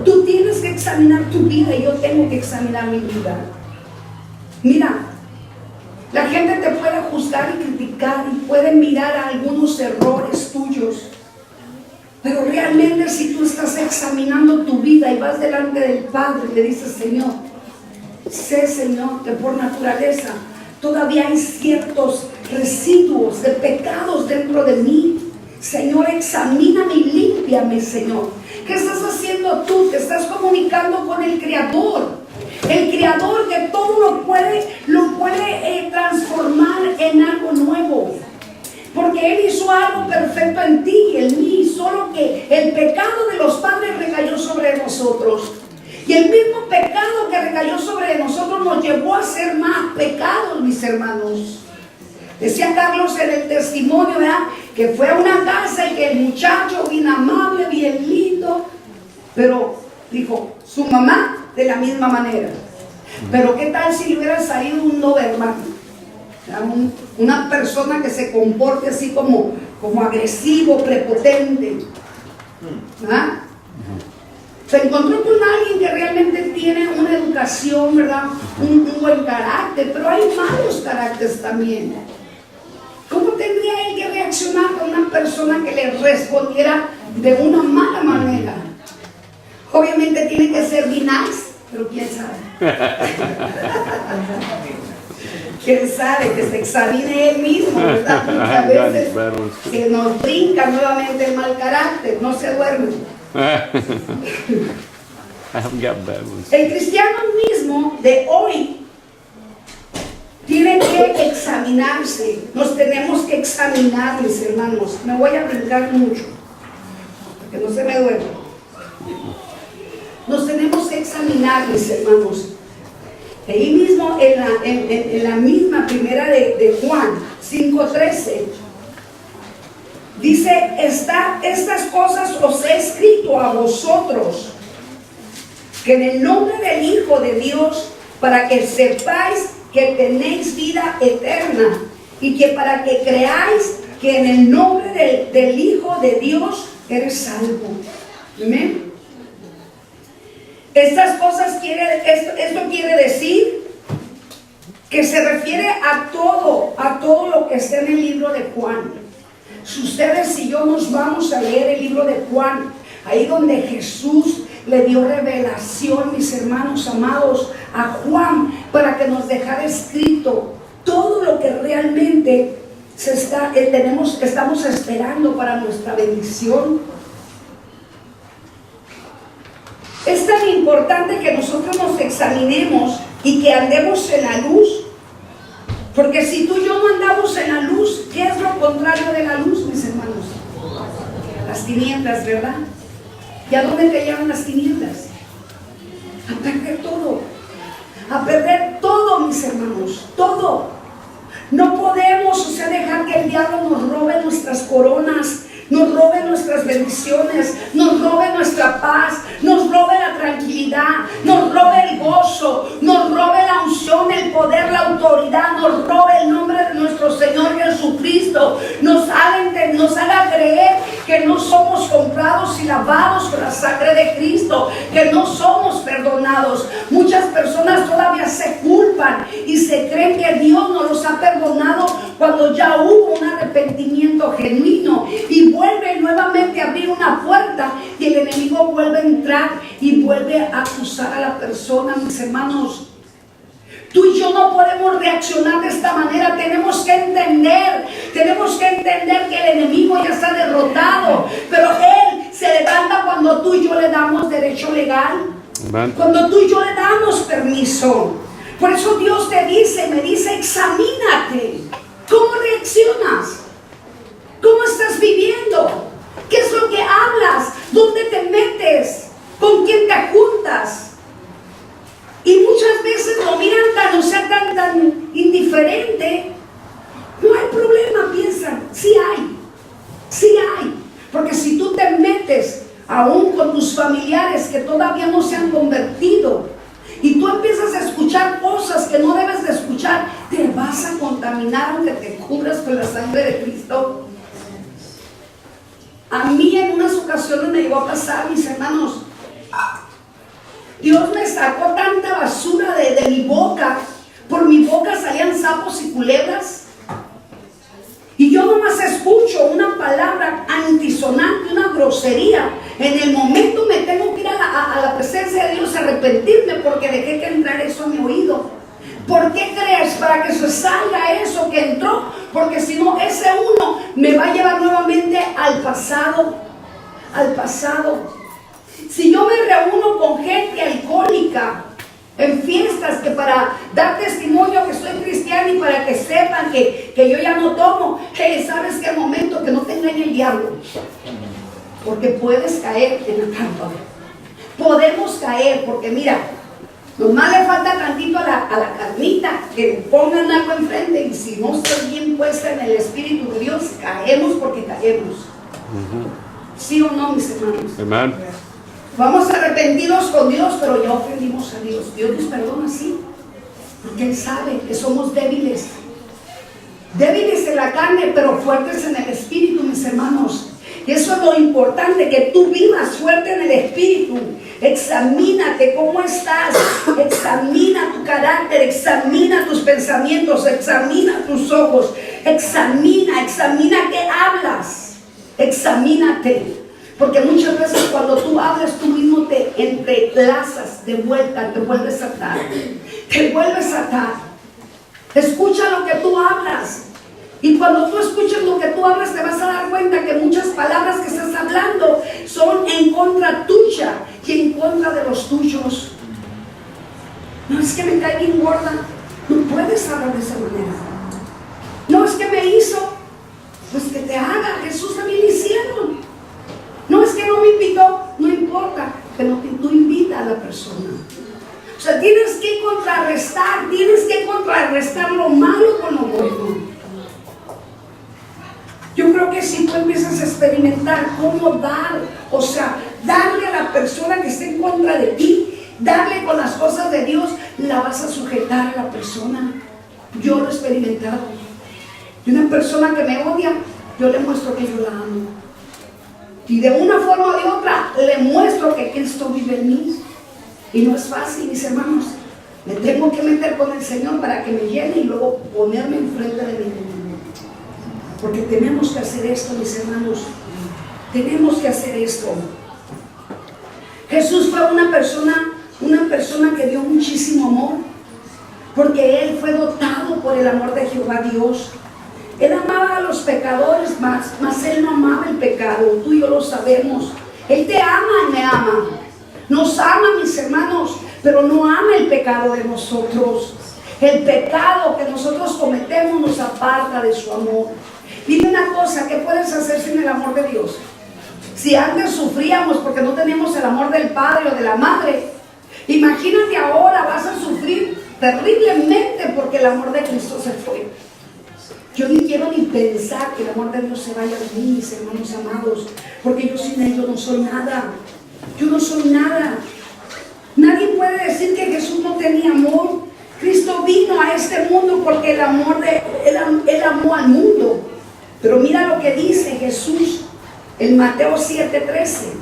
Tú tienes que examinar tu vida y yo tengo que examinar mi vida. Mira, la gente te puede juzgar y criticar y puede mirar a algunos errores tuyos, pero realmente si tú estás examinando tu vida y vas delante del Padre y le dices, Señor, sé, Señor, que por naturaleza todavía hay ciertos residuos de pecados dentro de mí. Señor, examíname y límpiame, Señor. ¿Qué estás haciendo tú? Te estás comunicando con el Creador. El Creador que todo lo puede transformar en algo nuevo. Porque Él hizo algo perfecto en ti y en mí, solo que el pecado de los padres recayó sobre nosotros. Y el mismo pecado que recayó sobre nosotros nos llevó a ser más pecados, mis hermanos. Decía Carlos en el testimonio, ¿verdad?, que fue a una casa y que el muchacho bien amable, bien lindo, pero dijo, su mamá de la misma manera. Pero ¿qué tal si le hubiera salido un Doberman? Una persona que se comporte así como agresivo, prepotente. ¿Ah? Se encontró con alguien que realmente tiene una educación, ¿verdad? Un buen carácter, pero hay malos caracteres también. ¿Cómo tendría él que reaccionar con una persona que le respondiera de una mala manera? Obviamente tiene que ser nice, pero quién sabe. Quién sabe, que se examine él mismo, ¿verdad? Muchas veces que nos brinca nuevamente el mal carácter, no se duerme. El cristiano mismo de hoy tiene que examinarse. Nos tenemos que examinar, mis hermanos. Me voy a brincar mucho, para que no se me duerma. Nos tenemos que examinar, mis hermanos. Ahí mismo, en la misma primera de Juan 5:13, dice, estas cosas os he escrito a vosotros, que en el nombre del Hijo de Dios, para que sepáis que tenéis vida eterna, y que para que creáis que en el nombre del Hijo de Dios eres salvo. Amén. Estas cosas esto quiere decir que se refiere a todo lo que está en el libro de Juan. Si ustedes y yo nos vamos a leer el libro de Juan, ahí donde Jesús le dio revelación, mis hermanos amados, a Juan, para que nos dejara escrito todo lo que realmente estamos esperando para nuestra bendición. Es tan importante que nosotros nos examinemos y que andemos en la luz, porque si tú y yo no andamos en la luz, ¿qué es lo contrario de la luz, mis hermanos? Las tinieblas, ¿verdad? ¿Y a dónde te llevan las tinieblas? A perder todo, mis hermanos, todo. No podemos, dejar que el diablo nos robe nuestras coronas, nos robe nuestras bendiciones, nos robe nuestra paz, nos robe la tranquilidad, nos robe el gozo, nos robe la unción, el poder, la autoridad, nos robe el nombre de nuestro Señor Jesucristo, nos haga creer que no somos comprados y lavados con la sangre de Cristo, que no somos perdonados. Muchas personas todavía se culpan y se creen que Dios no los ha perdonado cuando ya hubo un arrepentimiento genuino, y vuelve nuevamente a abrir una puerta y el enemigo vuelve a entrar y vuelve a acusar a la persona. Mis hermanos, tú y yo no podemos reaccionar de esta manera. Tenemos que entender que el enemigo ya está derrotado, pero él se levanta cuando tú y yo le damos derecho legal. Amen. Cuando tú y yo le damos permiso. Por eso Dios me dice, examínate. ¿Cómo reaccionas? ¿Cómo estás viviendo? ¿Qué es lo que hablas? ¿Dónde te metes? ¿Con quién te juntas? Y muchas veces lo miran tan indiferente. No hay problema, piensan. Sí hay. Porque si tú te metes aún con tus familiares que todavía no se han convertido, y tú empiezas a escuchar cosas que no debes de escuchar, te vas a contaminar aunque te cubras con la sangre de Cristo. A mí en unas ocasiones me llegó a pasar, mis hermanos, Dios me sacó tanta basura de mi boca. Por mi boca salían sapos y culebras, y yo nomás escucho una palabra antisonante, una grosería. En el momento me tengo que ir a la presencia de Dios a arrepentirme, porque dejé que entrara eso a mi oído. ¿Por qué prayers para que se salga eso que entró, porque si no, ese uno me va a llevar nuevamente al pasado, al pasado. Si yo me reúno con gente alcohólica en fiestas, que para dar testimonio que soy cristiana y para que sepan que yo ya no tomo, ¿sabes qué momento? Que no te engañe el diablo, porque puedes caer en la trampa. Podemos caer, porque mira, nomás le falta tantito a la carnita, que le pongan algo enfrente, y si no estoy bien puesta en el Espíritu de Dios, caemos porque caemos. ¿Sí o no, mis hermanos? Amen. Vamos arrepentidos con Dios, pero ya ofendimos a Dios. Dios nos perdona, sí, porque Él sabe que somos débiles. Débiles en la carne, pero fuertes en el Espíritu, mis hermanos. Y eso es lo importante, que tú vivas fuerte en el Espíritu. Examínate cómo estás, examina tu carácter, examina tus pensamientos, examina tus ojos, examina qué hablas, examínate. Porque muchas veces cuando tú hablas, tú mismo te entrelazas de vuelta, te vuelves a atar, te vuelves a atar. Escucha lo que tú hablas. Y cuando tú escuches lo que tú hablas, te vas a dar cuenta que muchas palabras que estás hablando son en contra tuya y en contra de los tuyos. No, es que me cae bien gorda. No puedes hablar de esa manera. No, es que me hizo. Pues que te haga. Jesús también le hicieron. No, es que no me invitó. No importa, pero tú invita a la persona. O sea, tienes que contrarrestar lo malo con lo bueno. Yo creo que si tú empiezas a experimentar cómo dar, o sea, darle a la persona que está en contra de ti, darle con las cosas de Dios, la vas a sujetar a la persona. Yo lo he experimentado. Y una persona que me odia, yo le muestro que yo la amo. Y de una forma o de otra, le muestro que Cristo vive en mí. Y no es fácil, mis hermanos. Me tengo que meter con el Señor para que me llene y luego ponerme enfrente de mi enemigo. Porque tenemos que hacer esto, mis hermanos. Tenemos que hacer esto. Jesús fue una persona que dio muchísimo amor. Porque Él fue dotado por el amor de Jehová Dios. Él amaba a los pecadores, mas Él no amaba el pecado. Tú y yo lo sabemos. Él te ama y me ama. Nos ama, mis hermanos, pero no ama el pecado de nosotros. El pecado que nosotros cometemos nos aparta de su amor. Dime una cosa, ¿qué puedes hacer sin el amor de Dios? Si antes sufríamos porque no teníamos el amor del padre o de la madre, imagínate ahora vas a sufrir terriblemente porque el amor de Cristo se fue. Yo ni quiero ni pensar que el amor de Dios se vaya de mí, mis hermanos amados, porque yo sin Él no soy nada. Yo no soy nada. Nadie puede decir que Jesús no tenía amor. Cristo vino a este mundo porque Él amó al mundo. Pero mira lo que dice Jesús en Mateo 7:13.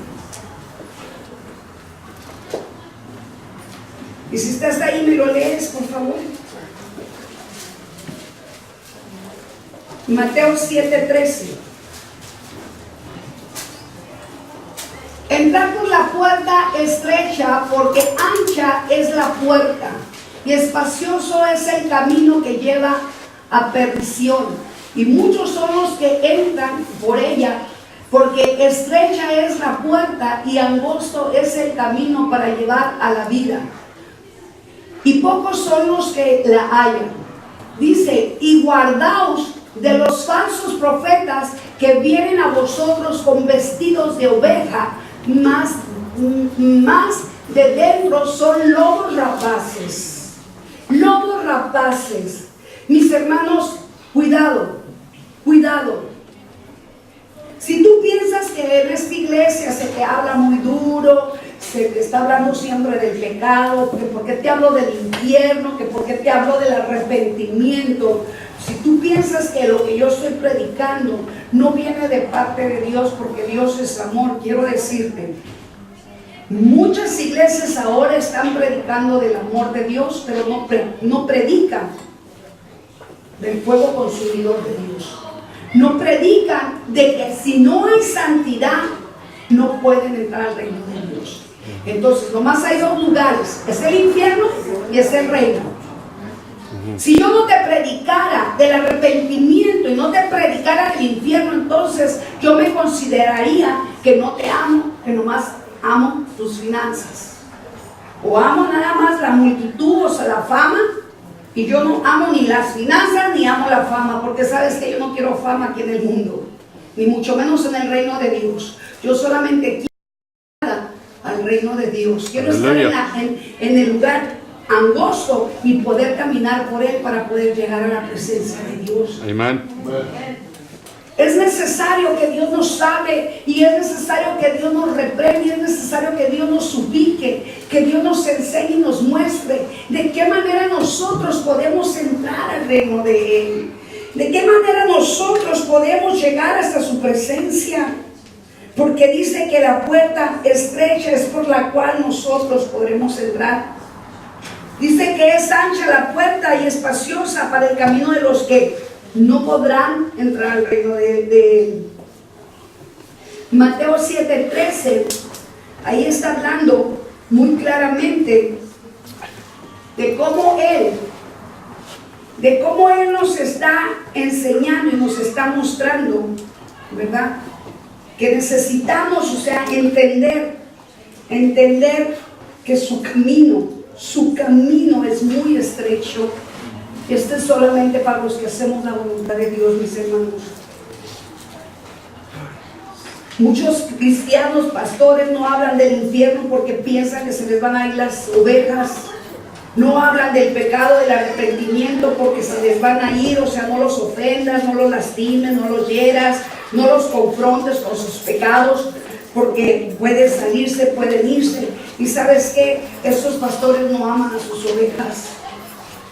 Y si estás ahí, me lo lees, por favor. Mateo 7:13. Entrad por la puerta estrecha, porque ancha es la puerta y espacioso es el camino que lleva a perdición. Y muchos son los que entran por ella, porque estrecha es la puerta y angosto es el camino para llevar a la vida. Y pocos son los que la hallan. Dice, y guardaos de los falsos profetas que vienen a vosotros con vestidos de oveja, más de dentro son lobos rapaces. Lobos rapaces. Mis hermanos, cuidado, cuidado. Si tú piensas que en esta iglesia se te habla muy duro, se te está hablando siempre del pecado, que por qué te hablo del infierno, que por qué te hablo del arrepentimiento, si tú piensas que lo que yo estoy predicando no viene de parte de Dios, porque Dios es amor, quiero decirte, muchas iglesias ahora están predicando del amor de Dios, pero no predican del fuego consumidor de Dios. No predican de que si no hay santidad, no pueden entrar al reino de Dios. Entonces, nomás hay dos lugares, es el infierno y es el reino. Si yo no te predicara del arrepentimiento y no te predicara del infierno, entonces yo me consideraría que no te amo, que nomás amo tus finanzas. O amo nada más la multitud, o sea, la fama. Y yo no amo ni las finanzas ni amo la fama, porque sabes que yo no quiero fama aquí en el mundo, ni mucho menos en el reino de Dios. Yo solamente quiero al reino de Dios. Quiero estar en el lugar angosto y poder caminar por él para poder llegar a la presencia de Dios. Amen. Es necesario que Dios nos hable y es necesario que Dios nos reprenda, es necesario que Dios nos ubique, que Dios nos enseñe y nos muestre de qué manera nosotros podemos entrar al reino de Él, de qué manera nosotros podemos llegar hasta su presencia, porque dice que la puerta estrecha es por la cual nosotros podremos entrar. Dice que es ancha la puerta y espaciosa para el camino de los que no podrán entrar al reino de Él. Mateo 7:13, ahí está hablando muy claramente de cómo Él nos está enseñando y nos está mostrando, ¿verdad? Que necesitamos, o sea, entender que su camino es muy estrecho. Este es solamente para los que hacemos la voluntad de Dios, mis hermanos. Muchos cristianos, pastores, no hablan del infierno porque piensan que se les van a ir las ovejas. No hablan del pecado, del arrepentimiento porque se les van a ir, o sea, no los ofendas, no los lastimes, no los hieras, no los confrontes con sus pecados, porque pueden salirse, pueden irse. Y ¿sabes qué? Estos pastores no aman a sus ovejas.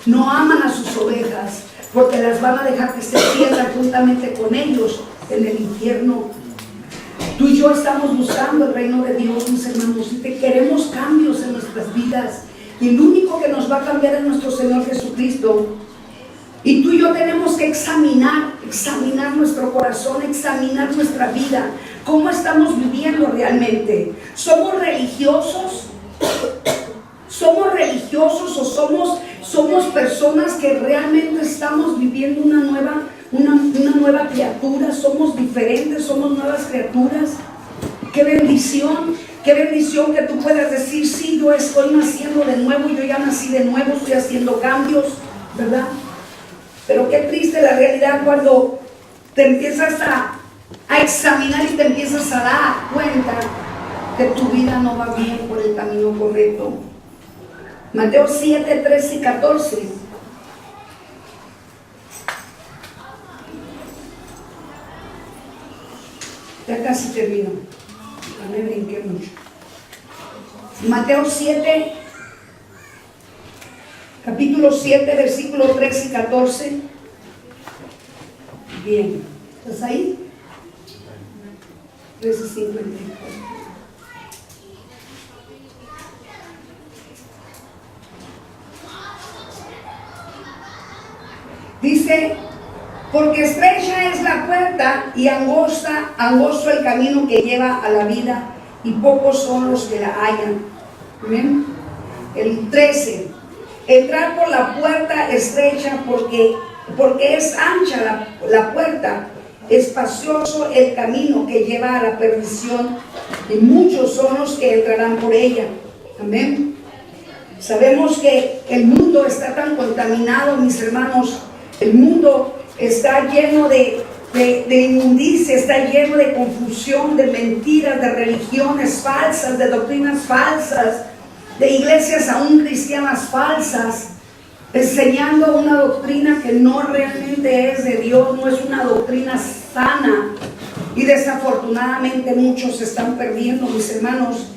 No aman a sus ovejas porque las van a dejar que se pierdan juntamente con ellos en el infierno. Tú y yo estamos buscando el reino de Dios, mis hermanos, y queremos cambios en nuestras vidas. Y el único que nos va a cambiar es nuestro Señor Jesucristo. Y tú y yo tenemos que examinar nuestro corazón, examinar nuestra vida. ¿Cómo estamos viviendo realmente? ¿Somos religiosos? ¿Somos religiosos o somos personas que realmente estamos viviendo una nueva criatura? ¿Somos diferentes? ¿Somos nuevas criaturas? ¡Qué bendición! ¡Qué bendición que tú puedas decir, sí, yo estoy naciendo de nuevo, yo ya nací de nuevo, estoy haciendo cambios, ¿verdad? Pero qué triste la realidad cuando te empiezas a examinar y te empiezas a dar cuenta que tu vida no va bien por el camino correcto. Mateo 7, 13 y 14. Ya casi termino. Ya me brinqué mucho. Mateo 7, capítulo 7, versículos 13 y 14. Bien. ¿Estás ahí? 13:54. Dice, porque estrecha es la puerta y angosto el camino que lleva a la vida, y pocos son los que la hallan. ¿Amén? El 13, entrar por la puerta estrecha porque es ancha la puerta, espacioso el camino que lleva a la perdición, y muchos son los que entrarán por ella. Amén. Sabemos que el mundo está tan contaminado, mis hermanos. El mundo está lleno de inmundicia, está lleno de confusión, de mentiras, de religiones falsas, de doctrinas falsas, de iglesias aún cristianas falsas, enseñando una doctrina que no realmente es de Dios, no es una doctrina sana. Y desafortunadamente muchos se están perdiendo, mis hermanos.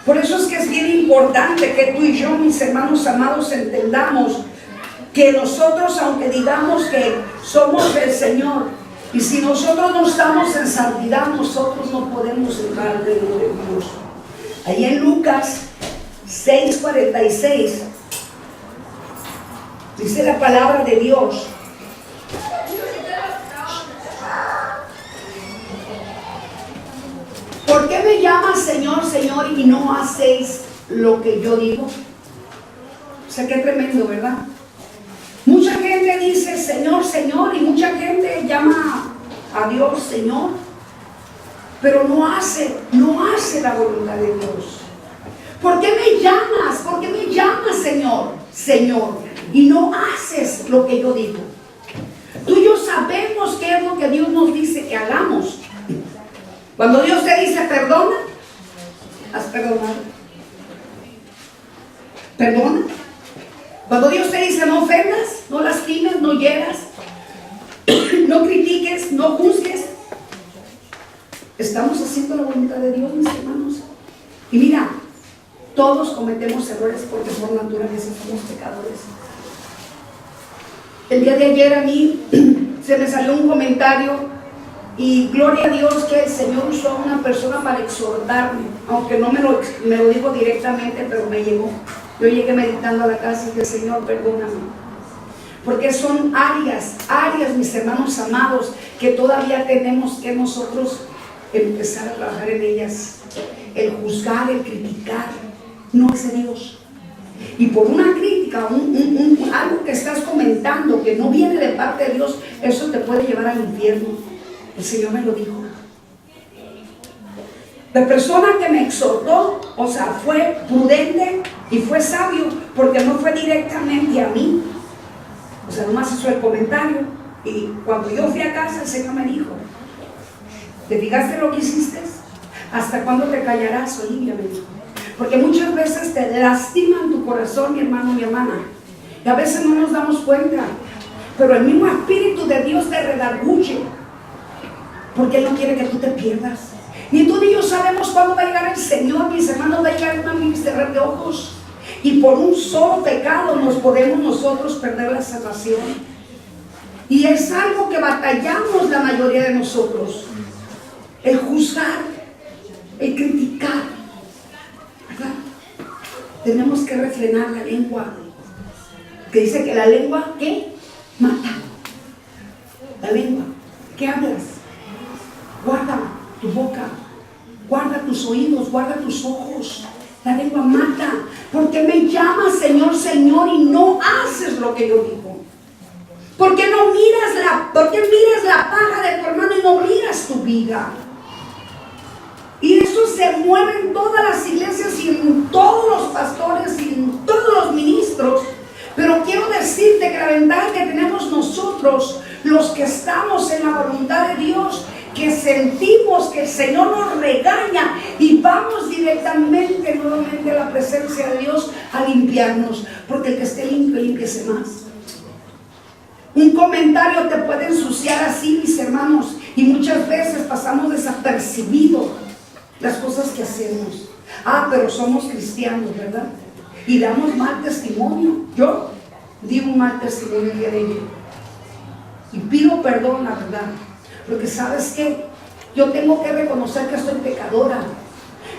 Por eso es que es bien importante que tú y yo, mis hermanos amados, entendamos que nosotros, aunque digamos que somos del Señor, y si nosotros no estamos en santidad, nosotros no podemos entrar al reino de Dios. Ahí en Lucas 6:46 dice la palabra de Dios: ¿por qué me llamas Señor, Señor, y no hacéis lo que yo digo? O sea, qué tremendo, ¿verdad? Señor, Señor, y mucha gente llama a Dios Señor, pero no hace la voluntad de Dios. ¿Por qué me llamas? ¿Por qué me llamas Señor? Señor, y no haces lo que yo digo. Tú y yo sabemos qué es lo que Dios nos dice que hagamos. Cuando Dios te dice perdona, has perdonado. Perdona. Cuando Dios te dice no ofendas, no lastimes, no hieras, no critiques, no juzgues, estamos haciendo la voluntad de Dios, mis hermanos. Y mira, todos cometemos errores porque por naturaleza somos pecadores. El día de ayer a mí se me salió un comentario y gloria a Dios que el Señor usó a una persona para exhortarme, aunque no me lo dijo directamente, pero me llegó. Yo llegué meditando a la casa y dije, Señor, perdóname. Porque son áreas, mis hermanos amados, que todavía tenemos que nosotros empezar a trabajar en ellas. El juzgar, el criticar, no es de Dios. Y por una crítica, algo que estás comentando que no viene de parte de Dios, eso te puede llevar al infierno. El Señor me lo dijo. La persona que me exhortó, o sea, fue prudente y fue sabio, porque no fue directamente a mí. O sea, nomás hizo el comentario. Y cuando yo fui a casa, el Señor me dijo, ¿te fijaste lo que hiciste? ¿Hasta cuándo te callarás, Olivia? Me dijo. Porque muchas veces te lastiman tu corazón, mi hermano, mi hermana. Y a veces no nos damos cuenta. Pero el mismo Espíritu de Dios te redarguye. Porque Él no quiere que tú te pierdas. Ni tú ni yo sabemos cuándo va a llegar el Señor, mis hermanos, va a llegar una cerrar de ojos. Y por un solo pecado nos podemos nosotros perder la salvación. Y es algo que batallamos la mayoría de nosotros. El juzgar, el criticar, ¿verdad? Tenemos que refrenar la lengua. Que dice que la lengua, ¿qué? Mata. La lengua, ¿qué hablas? Guarda tu boca, guarda tus oídos, guarda tus ojos. La lengua mata. Porque me llamas Señor, Señor, y no haces lo que yo digo. ¿Por qué miras la paja de tu hermano y no miras tu viga? Y eso se mueve en todas las iglesias y en todos los pastores y en todos los ministros. Pero quiero decirte que la ventaja que tenemos nosotros, los que estamos en la voluntad de Dios, que sentimos que el Señor nos regaña y vamos directamente nuevamente a la presencia de Dios a limpiarnos, porque el que esté limpio, límpiese más. Un comentario te puede ensuciar así, mis hermanos, y muchas veces pasamos desapercibidos las cosas que hacemos. Pero somos cristianos, ¿verdad? Y damos mal testimonio. Yo di un mal testimonio el día de ayer y pido perdón, la verdad. Porque ¿sabes qué? Yo tengo que reconocer que soy pecadora.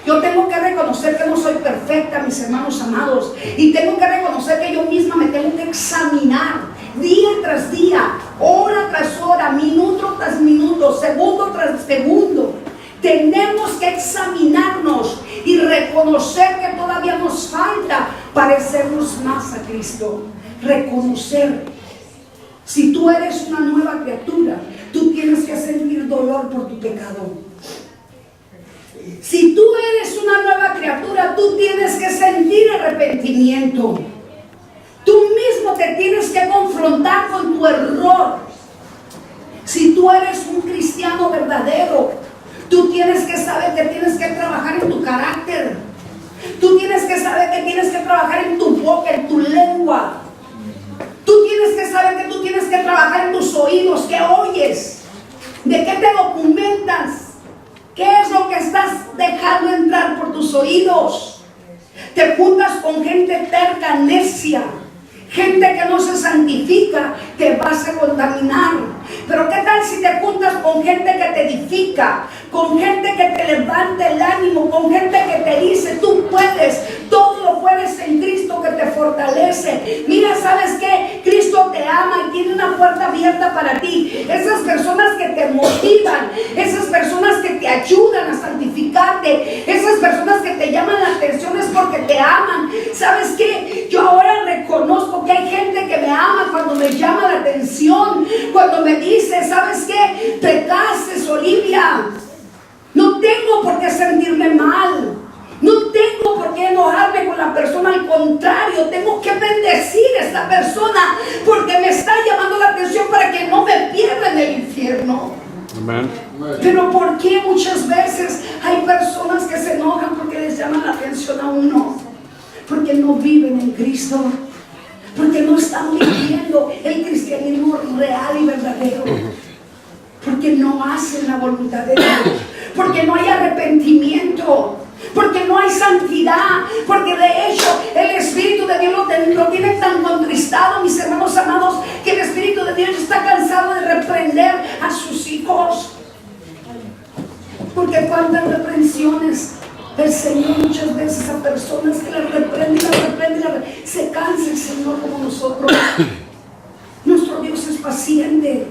Yo tengo que reconocer que no soy perfecta, mis hermanos amados. Y tengo que reconocer que yo misma me tengo que examinar día tras día, hora tras hora, minuto tras minuto, segundo tras segundo. Tenemos que examinarnos y reconocer que todavía nos falta parecernos más a Cristo. Reconocer. Si tú eres una nueva criatura, tú tienes que sentir dolor por tu pecado. Si tú eres una nueva criatura, tú tienes que sentir arrepentimiento. Tú mismo te tienes que confrontar con tu error. Si tú eres un cristiano verdadero, tú tienes que saber que tienes que trabajar en tu carácter. Tú tienes que saber que tienes que trabajar en tu boca, en tu lengua. Tú tienes que saber que tú tienes que trabajar en tus oídos, que oyes, de qué te documentas, qué es lo que estás dejando entrar por tus oídos. Te juntas con gente terca, necia, gente que no se santifica, te vas a contaminar. Pero ¿qué tal si te juntas con gente que te edifica, con gente que te levanta el ánimo, con gente que te dice, tú puedes, todo lo puedes en Cristo que te fortalece? Mira, ¿sabes qué? Cristo te ama y tiene una puerta abierta para ti. Esas personas que te motivan, esas personas que te ayudan a santificarte, esas personas que te llaman la atención es porque te aman. ¿Sabes qué? Yo ahora reconozco que hay gente que me ama, cuando me llama la atención, cuando me dice, ¿sabes qué? Pecaste, Olivia. No tengo por qué sentirme mal. No tengo por qué enojarme con la persona, al contrario, tengo que bendecir a esta persona porque me está llamando la atención para que no me pierda en el infierno. Amen. Pero ¿por qué muchas veces hay personas que se enojan porque les llaman la atención a uno? Porque no viven en Cristo, porque no están viviendo el cristianismo real y verdadero, porque no hacen la voluntad de Dios, porque no hay arrepentimiento, porque no hay santidad, porque de hecho el Espíritu de Dios lo tiene tan contristado, mis hermanos amados, que el Espíritu de Dios está cansado de reprender a sus hijos. Porque cuántas reprensiones el Señor muchas veces a personas que las reprende, se cansa el Señor como nosotros. Nuestro Dios es paciente,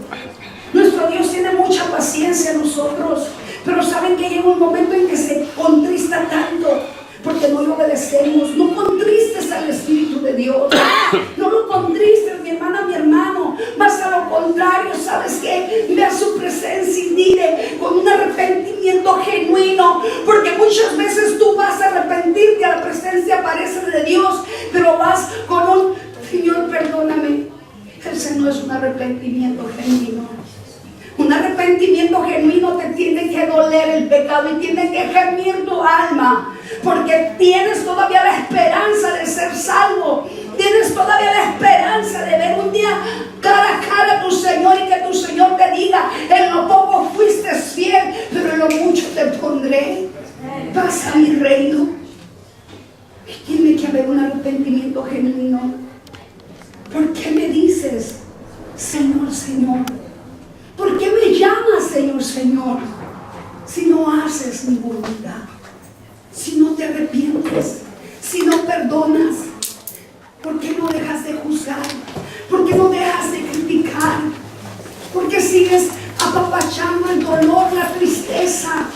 nuestro Dios tiene mucha paciencia en nosotros. Pero saben que llega un momento en que se contrista tanto porque no lo obedecemos. No contristes al Espíritu de Dios, no lo contristes, mi hermana, mi hermano. Más a lo contrario, ¿sabes qué? Ve a su presencia y dile con un arrepentimiento genuino, porque muchas veces tú vas a arrepentirte, a la presencia aparece de Dios, pero vas con un Señor, perdóname. Ese no es un arrepentimiento genuino. Un arrepentimiento genuino te tiene que doler el pecado y tiene que gemir tu alma, porque tienes todavía la esperanza de ser salvo. Tienes todavía la esperanza de ver un día cara a cara a tu Señor y que tu Señor te diga: en lo poco fuiste fiel, pero en lo mucho te pondré. Pasa a mi reino. Y tiene que haber un arrepentimiento genuino. ¿Por qué me dices, Señor, Señor? ¿Por qué me llamas, Señor, Señor? Si no haces mi voluntad, si no te arrepientes, si no perdonas, ¿por qué no dejas de juzgar? ¿Por qué no dejas de criticar? ¿Por qué sigues apapachando el dolor, la tristeza?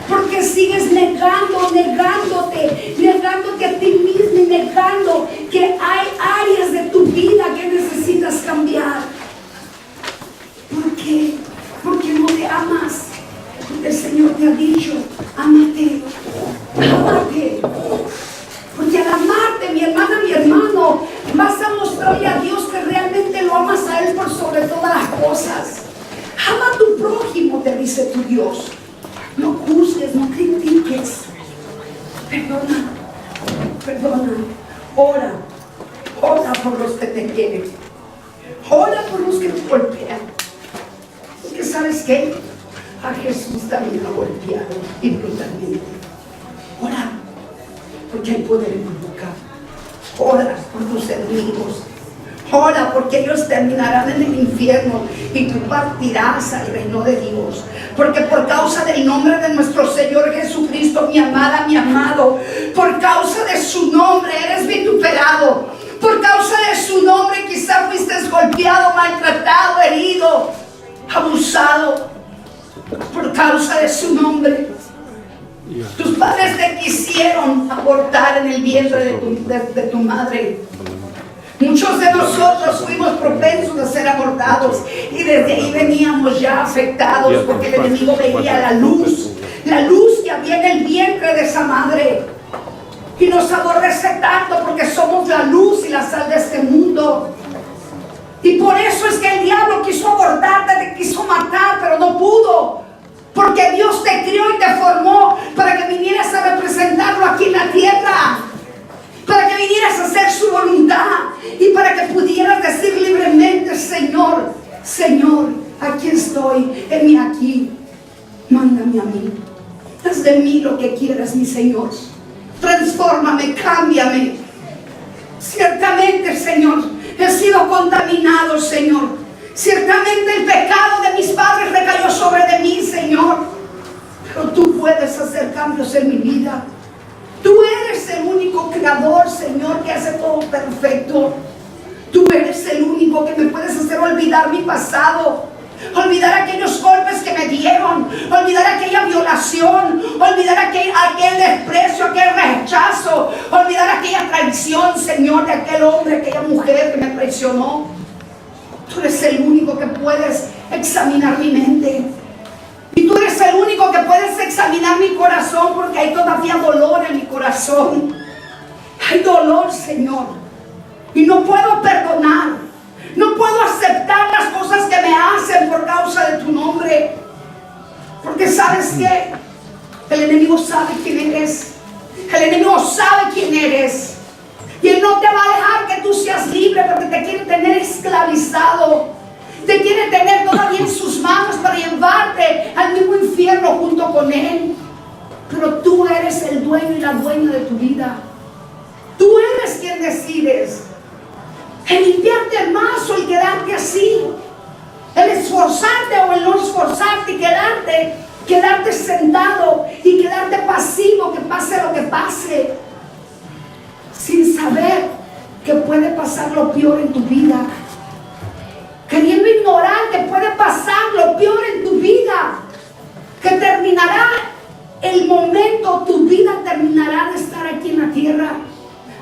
¿Por qué sigues negándote a ti mismo y negando que hay áreas de tu vida que necesitas cambiar? ¿Por qué? Porque no te amas. Porque el Señor te ha dicho: ámate, ámate. Porque al amarte, mi hermana, mi hermano, vas a mostrarle a Dios que realmente lo amas a Él por sobre todas las cosas. Ama a tu prójimo, te dice tu Dios. No juzgues, no critiques. Perdona, perdona. Ora por los que te quieren. Ora por los que te golpean. Porque ¿sabes qué? A Jesús también lo golpearon y brutalmente. Ora, porque hay poder en tu boca. Ora por tus enemigos. Ora porque ellos terminarán en el infierno y tú partirás al reino de Dios. Porque por causa del nombre de nuestro Señor Jesucristo, mi amada, mi amado, por causa de su nombre eres vituperado. Por causa de su nombre quizá fuiste golpeado, maltratado, herido, abusado. Por causa de su nombre. Tus padres te quisieron abortar en el vientre de tu madre. Muchos de nosotros fuimos propensos a ser abortados y desde ahí veníamos ya afectados porque el enemigo veía la luz que había en el vientre de esa madre y nos aborrece tanto porque somos la luz y la sal de este mundo. Y por eso es que el diablo quiso abortarte, te quiso matar, pero no pudo, porque Dios te crió y te formó para que vinieras a representarlo aquí en la tierra, para que vinieras a hacer su voluntad y para que pudieras decir libremente: Señor, Señor, aquí estoy, heme aquí, mándame a mí, haz de mí lo que quieras, mi Señor, transfórmame, cámbiame. Ciertamente, Señor, he sido contaminado, Señor. Ciertamente el pecado de mis padres recayó sobre de mí, Señor, pero tú puedes hacer cambios en mi vida. Tú eres el único creador, Señor, que hace todo perfecto. Tú eres el único que me puedes hacer olvidar mi pasado. olvidar aquellos golpes que me dieron, olvidar aquella violación, olvidar aquel desprecio, aquel rechazo, olvidar aquella traición, Señor, de aquel hombre, aquella mujer que me traicionó. Tú eres el único que puedes examinar mi mente. Y tú eres el único que puedes examinar mi corazón, porque hay todavía dolor en mi corazón. Hay dolor, Señor. Y no puedo perdonar. No puedo aceptar las cosas que me hacen por causa de tu nombre. Porque ¿sabes qué? El enemigo sabe quién eres. El enemigo sabe quién eres. Y él no te va a dejar que tú seas libre, porque te quiere tener esclavizado. Te quiere tener todavía en sus manos para llevarte al mismo infierno junto con él. Pero tú eres el dueño y la dueña de tu vida. Tú eres quien decides el limpiarte más o el quedarte así, el esforzarte o el no esforzarte y quedarte sentado y quedarte pasivo, que pase lo que pase, sin saber que puede pasar lo peor en tu vida. Queriendo ignorar que puede pasar lo peor en tu vida, que terminará el momento, tu vida terminará de estar aquí en la tierra,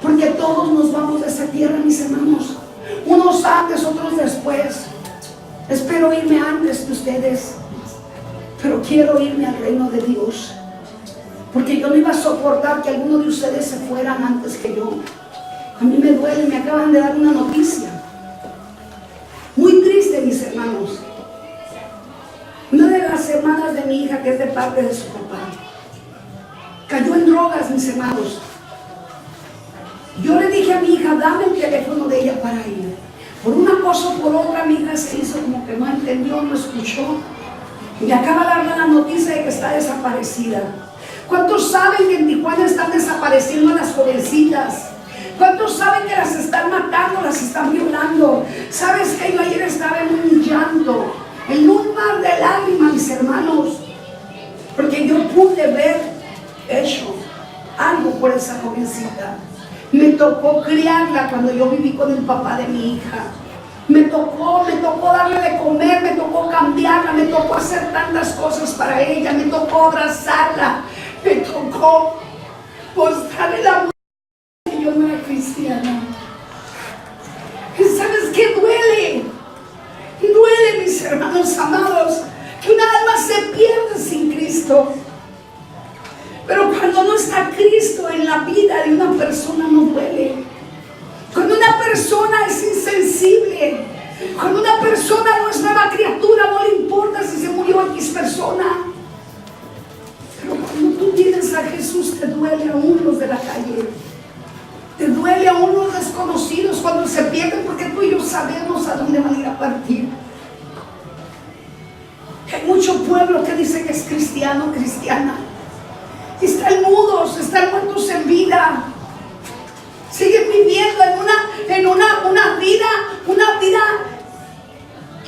porque todos nos vamos de esa tierra, mis hermanos, unos antes, otros después. Espero irme antes que ustedes, pero quiero irme al reino de Dios, porque yo no iba a soportar que alguno de ustedes se fueran antes que yo. A mí me duele, me acaban de dar una noticia muy triste, mis hermanos. Una de las hermanas de mi hija, que es de parte de su papá, cayó en drogas, mis hermanos. Yo le dije a mi hija, dame el teléfono de ella para ir. Por una cosa o por otra, mi hija se hizo como que no entendió, no escuchó. Y me acaba de darme la noticia de que está desaparecida. ¿Cuántos saben que en Tijuana están desapareciendo a las jovencitas? ¿Cuántos saben que las están matando, las están violando? ¿Sabes que yo ayer estaba en un llanto, en un mar de lágrimas, mis hermanos? Porque yo pude ver hecho algo por esa jovencita. Me tocó criarla cuando yo viví con el papá de mi hija. Me tocó darle de comer, me tocó cambiarla, me tocó hacer tantas cosas para ella, me tocó abrazarla, me tocó mostrarle la mano que yo no era cristiana. ¿Y sabes qué duele? Duele, mis hermanos amados, que una alma se pierda sin Cristo. Pero cuando no está Cristo en la vida de una persona, no duele. Cuando una persona es insensible, cuando una persona no es nueva criatura, no le importa si se murió X persona. Pero cuando tú tienes a Jesús, te duele aún los de la calle, te duele aún los desconocidos cuando se pierden, porque tú y yo sabemos a dónde van a ir a partir. Hay mucho pueblo que dice que es cristiano, cristiana, y están mudos, están muertos en vida. Siguen viviendo en una vida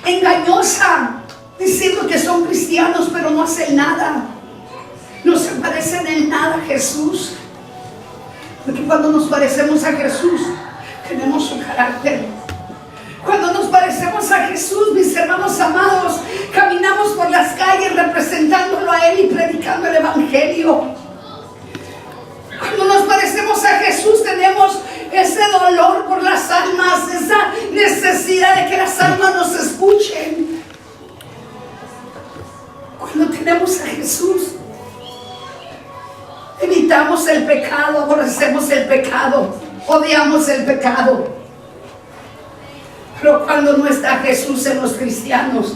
engañosa, diciendo que son cristianos, pero no hacen nada. No se parecen en nada a Jesús. Porque cuando nos parecemos a Jesús, tenemos su carácter. Cuando nos parecemos a Jesús, mis hermanos amados, caminamos por las calles representándolo a Él y predicando el Evangelio. Cuando nos parecemos a Jesús, tenemos ese dolor por las almas, esa necesidad de que las almas nos escuchen. Cuando tenemos a Jesús, evitamos el pecado, aborrecemos el pecado, odiamos el pecado. Pero cuando no está Jesús en los cristianos,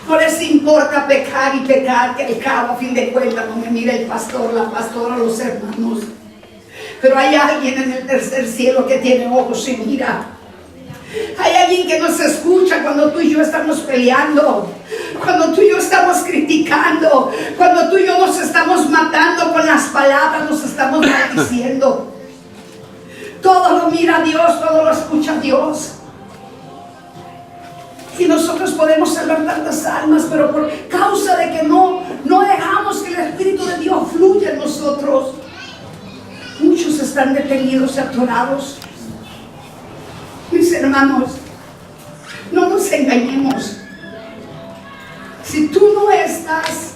no les importa pecar y pecar, que al cabo, a fin de cuentas, no me mira el pastor, la pastora, los hermanos. Pero hay alguien en el tercer cielo que tiene ojos y mira. Hay alguien que nos escucha cuando tú y yo estamos peleando, cuando tú y yo estamos criticando, cuando tú y yo nos estamos matando con las palabras, nos estamos maldiciendo. Todo lo mira Dios, todo lo escucha Dios. Y nosotros podemos salvar tantas almas, pero por causa de que no dejamos que el Espíritu de Dios fluya en nosotros, muchos están detenidos y atorados. Mis hermanos, no nos engañemos. Si tú no estás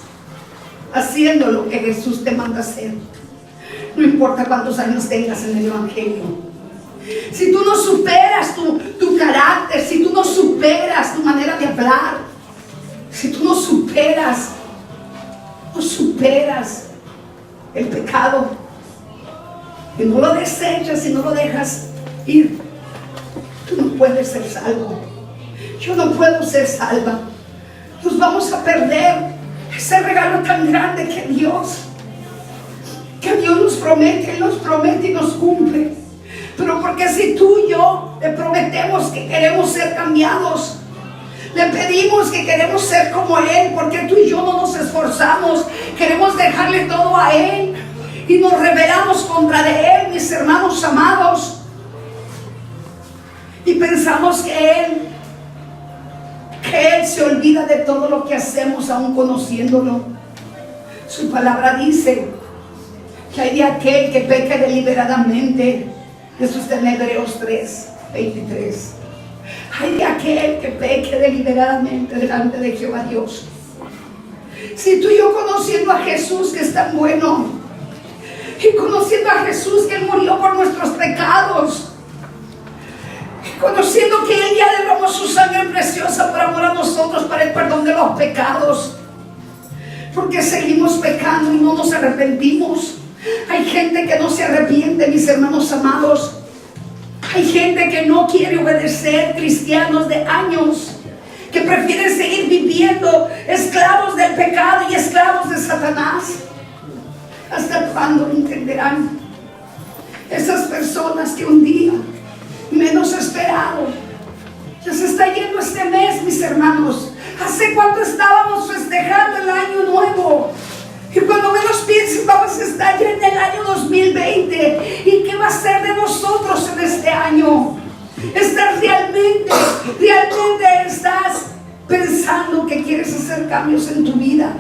haciendo lo que Jesús te manda hacer, no importa cuántos años tengas en el Evangelio, si tú no superas tu carácter, si tú no superas tu manera de hablar, si tú no superas el pecado, y no lo desechas y no lo dejas ir, tú no puedes ser salvo. Yo no puedo ser salva. Nos vamos a perder ese regalo tan grande que Dios nos promete. Él nos promete y nos cumple. Pero porque si tú y yo le prometemos que queremos ser cambiados, le pedimos que queremos ser como Él, porque tú y yo no nos esforzamos, queremos dejarle todo a Él y nos rebelamos contra de Él, mis hermanos amados, y pensamos que Él se olvida de todo lo que hacemos aún conociéndolo. Su palabra dice que hay de aquel que peca deliberadamente. Eso está en Hebreos 3:23. Hay de aquel que peque deliberadamente delante de Jehová Dios. Si tú y yo, conociendo a Jesús, que es tan bueno, y conociendo a Jesús, que Él murió por nuestros pecados, y conociendo que Él ya derramó su sangre preciosa por amor a nosotros, para el perdón de los pecados, porque seguimos pecando y no nos arrepentimos. Hay gente que no se arrepiente, mis hermanos amados. Hay gente que no quiere obedecer, cristianos de años, que prefieren seguir viviendo esclavos del pecado y esclavos de Satanás. ¿Hasta cuándo entenderán esas personas que un día menos esperado, ya se está yendo este mes, mis hermanos? ¿Hace cuánto estábamos festejando el año nuevo? Y cuando menos pienses, vamos a estar ya en el año 2020. ¿Y qué va a ser de nosotros en este año? ¿Estás realmente estás pensando que quieres hacer cambios en tu vida?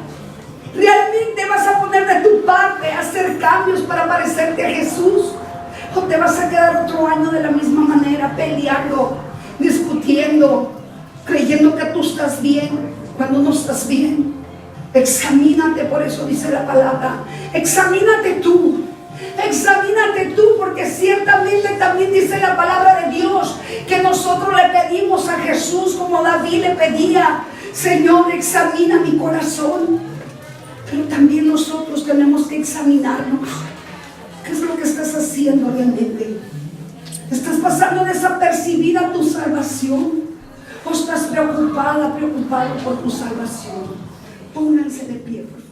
¿Realmente vas a poner de tu parte a hacer cambios para parecerte a Jesús? ¿O te vas a quedar otro año de la misma manera, peleando, discutiendo, creyendo que tú estás bien cuando no estás bien? Examínate, por eso dice la palabra. Examínate tú, porque ciertamente también dice la palabra de Dios que nosotros le pedimos a Jesús, como David le pedía: Señor, examina mi corazón. Pero también nosotros tenemos que examinarnos. ¿Qué es lo que estás haciendo realmente? ¿Estás pasando desapercibida tu salvación? ¿O estás preocupado por tu salvación? Pónganse de pie, por favor.